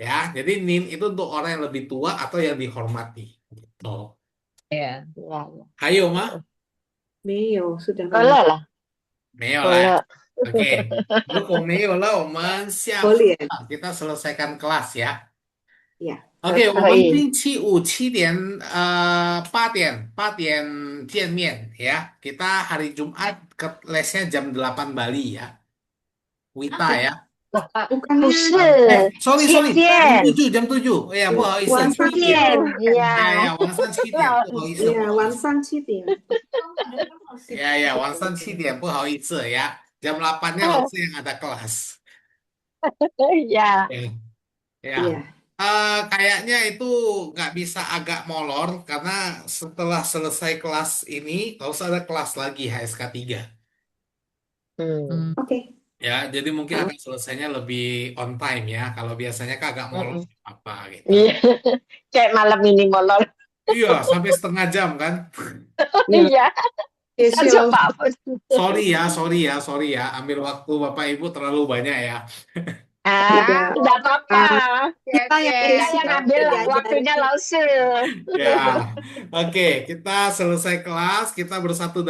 Ya, jadi nin itu untuk orang yang lebih tua atau yang dihormati. Gitu. Ya. Hayo mah? 没有，sudah 够了了，没有够了。了。 Oke, 如果没有了，我们下次kita selesaikan kelas ya. Ya. Oke, 我们星期五8点见面ya. Kita hari Jumat ke lesnya jam 8 Bali ya. Wita ya. 不是， sorry, 7点， jam 7. Oh ya, 不好意思，晚上7点。呀，晚上7点，不好意思。 Ya, 晚上7点。 Ya, 晚上7点，不好意思ya. Jam 8-nya langsung yang ada kelas. ya. Ya. Kayaknya itu nggak bisa agak molor karena setelah selesai kelas ini harus ada kelas lagi HSK 3. Oke. Ya, jadi mungkin akan selesainya lebih on time ya. Kalau biasanya kan agak molor apa gitu. Iya. Kayak malam ini molor. Iya, sampai setengah jam kan? Iya, 谢谢老师。 Pak Bos. Sorry ya. Ambil waktu Bapak Ibu terlalu banyak ya. Ah, enggak apa-apa. Kita yang Kita isi yang ambil diajarin. waktunya Lause. Ya, oke, kita selesai kelas, kita bersatu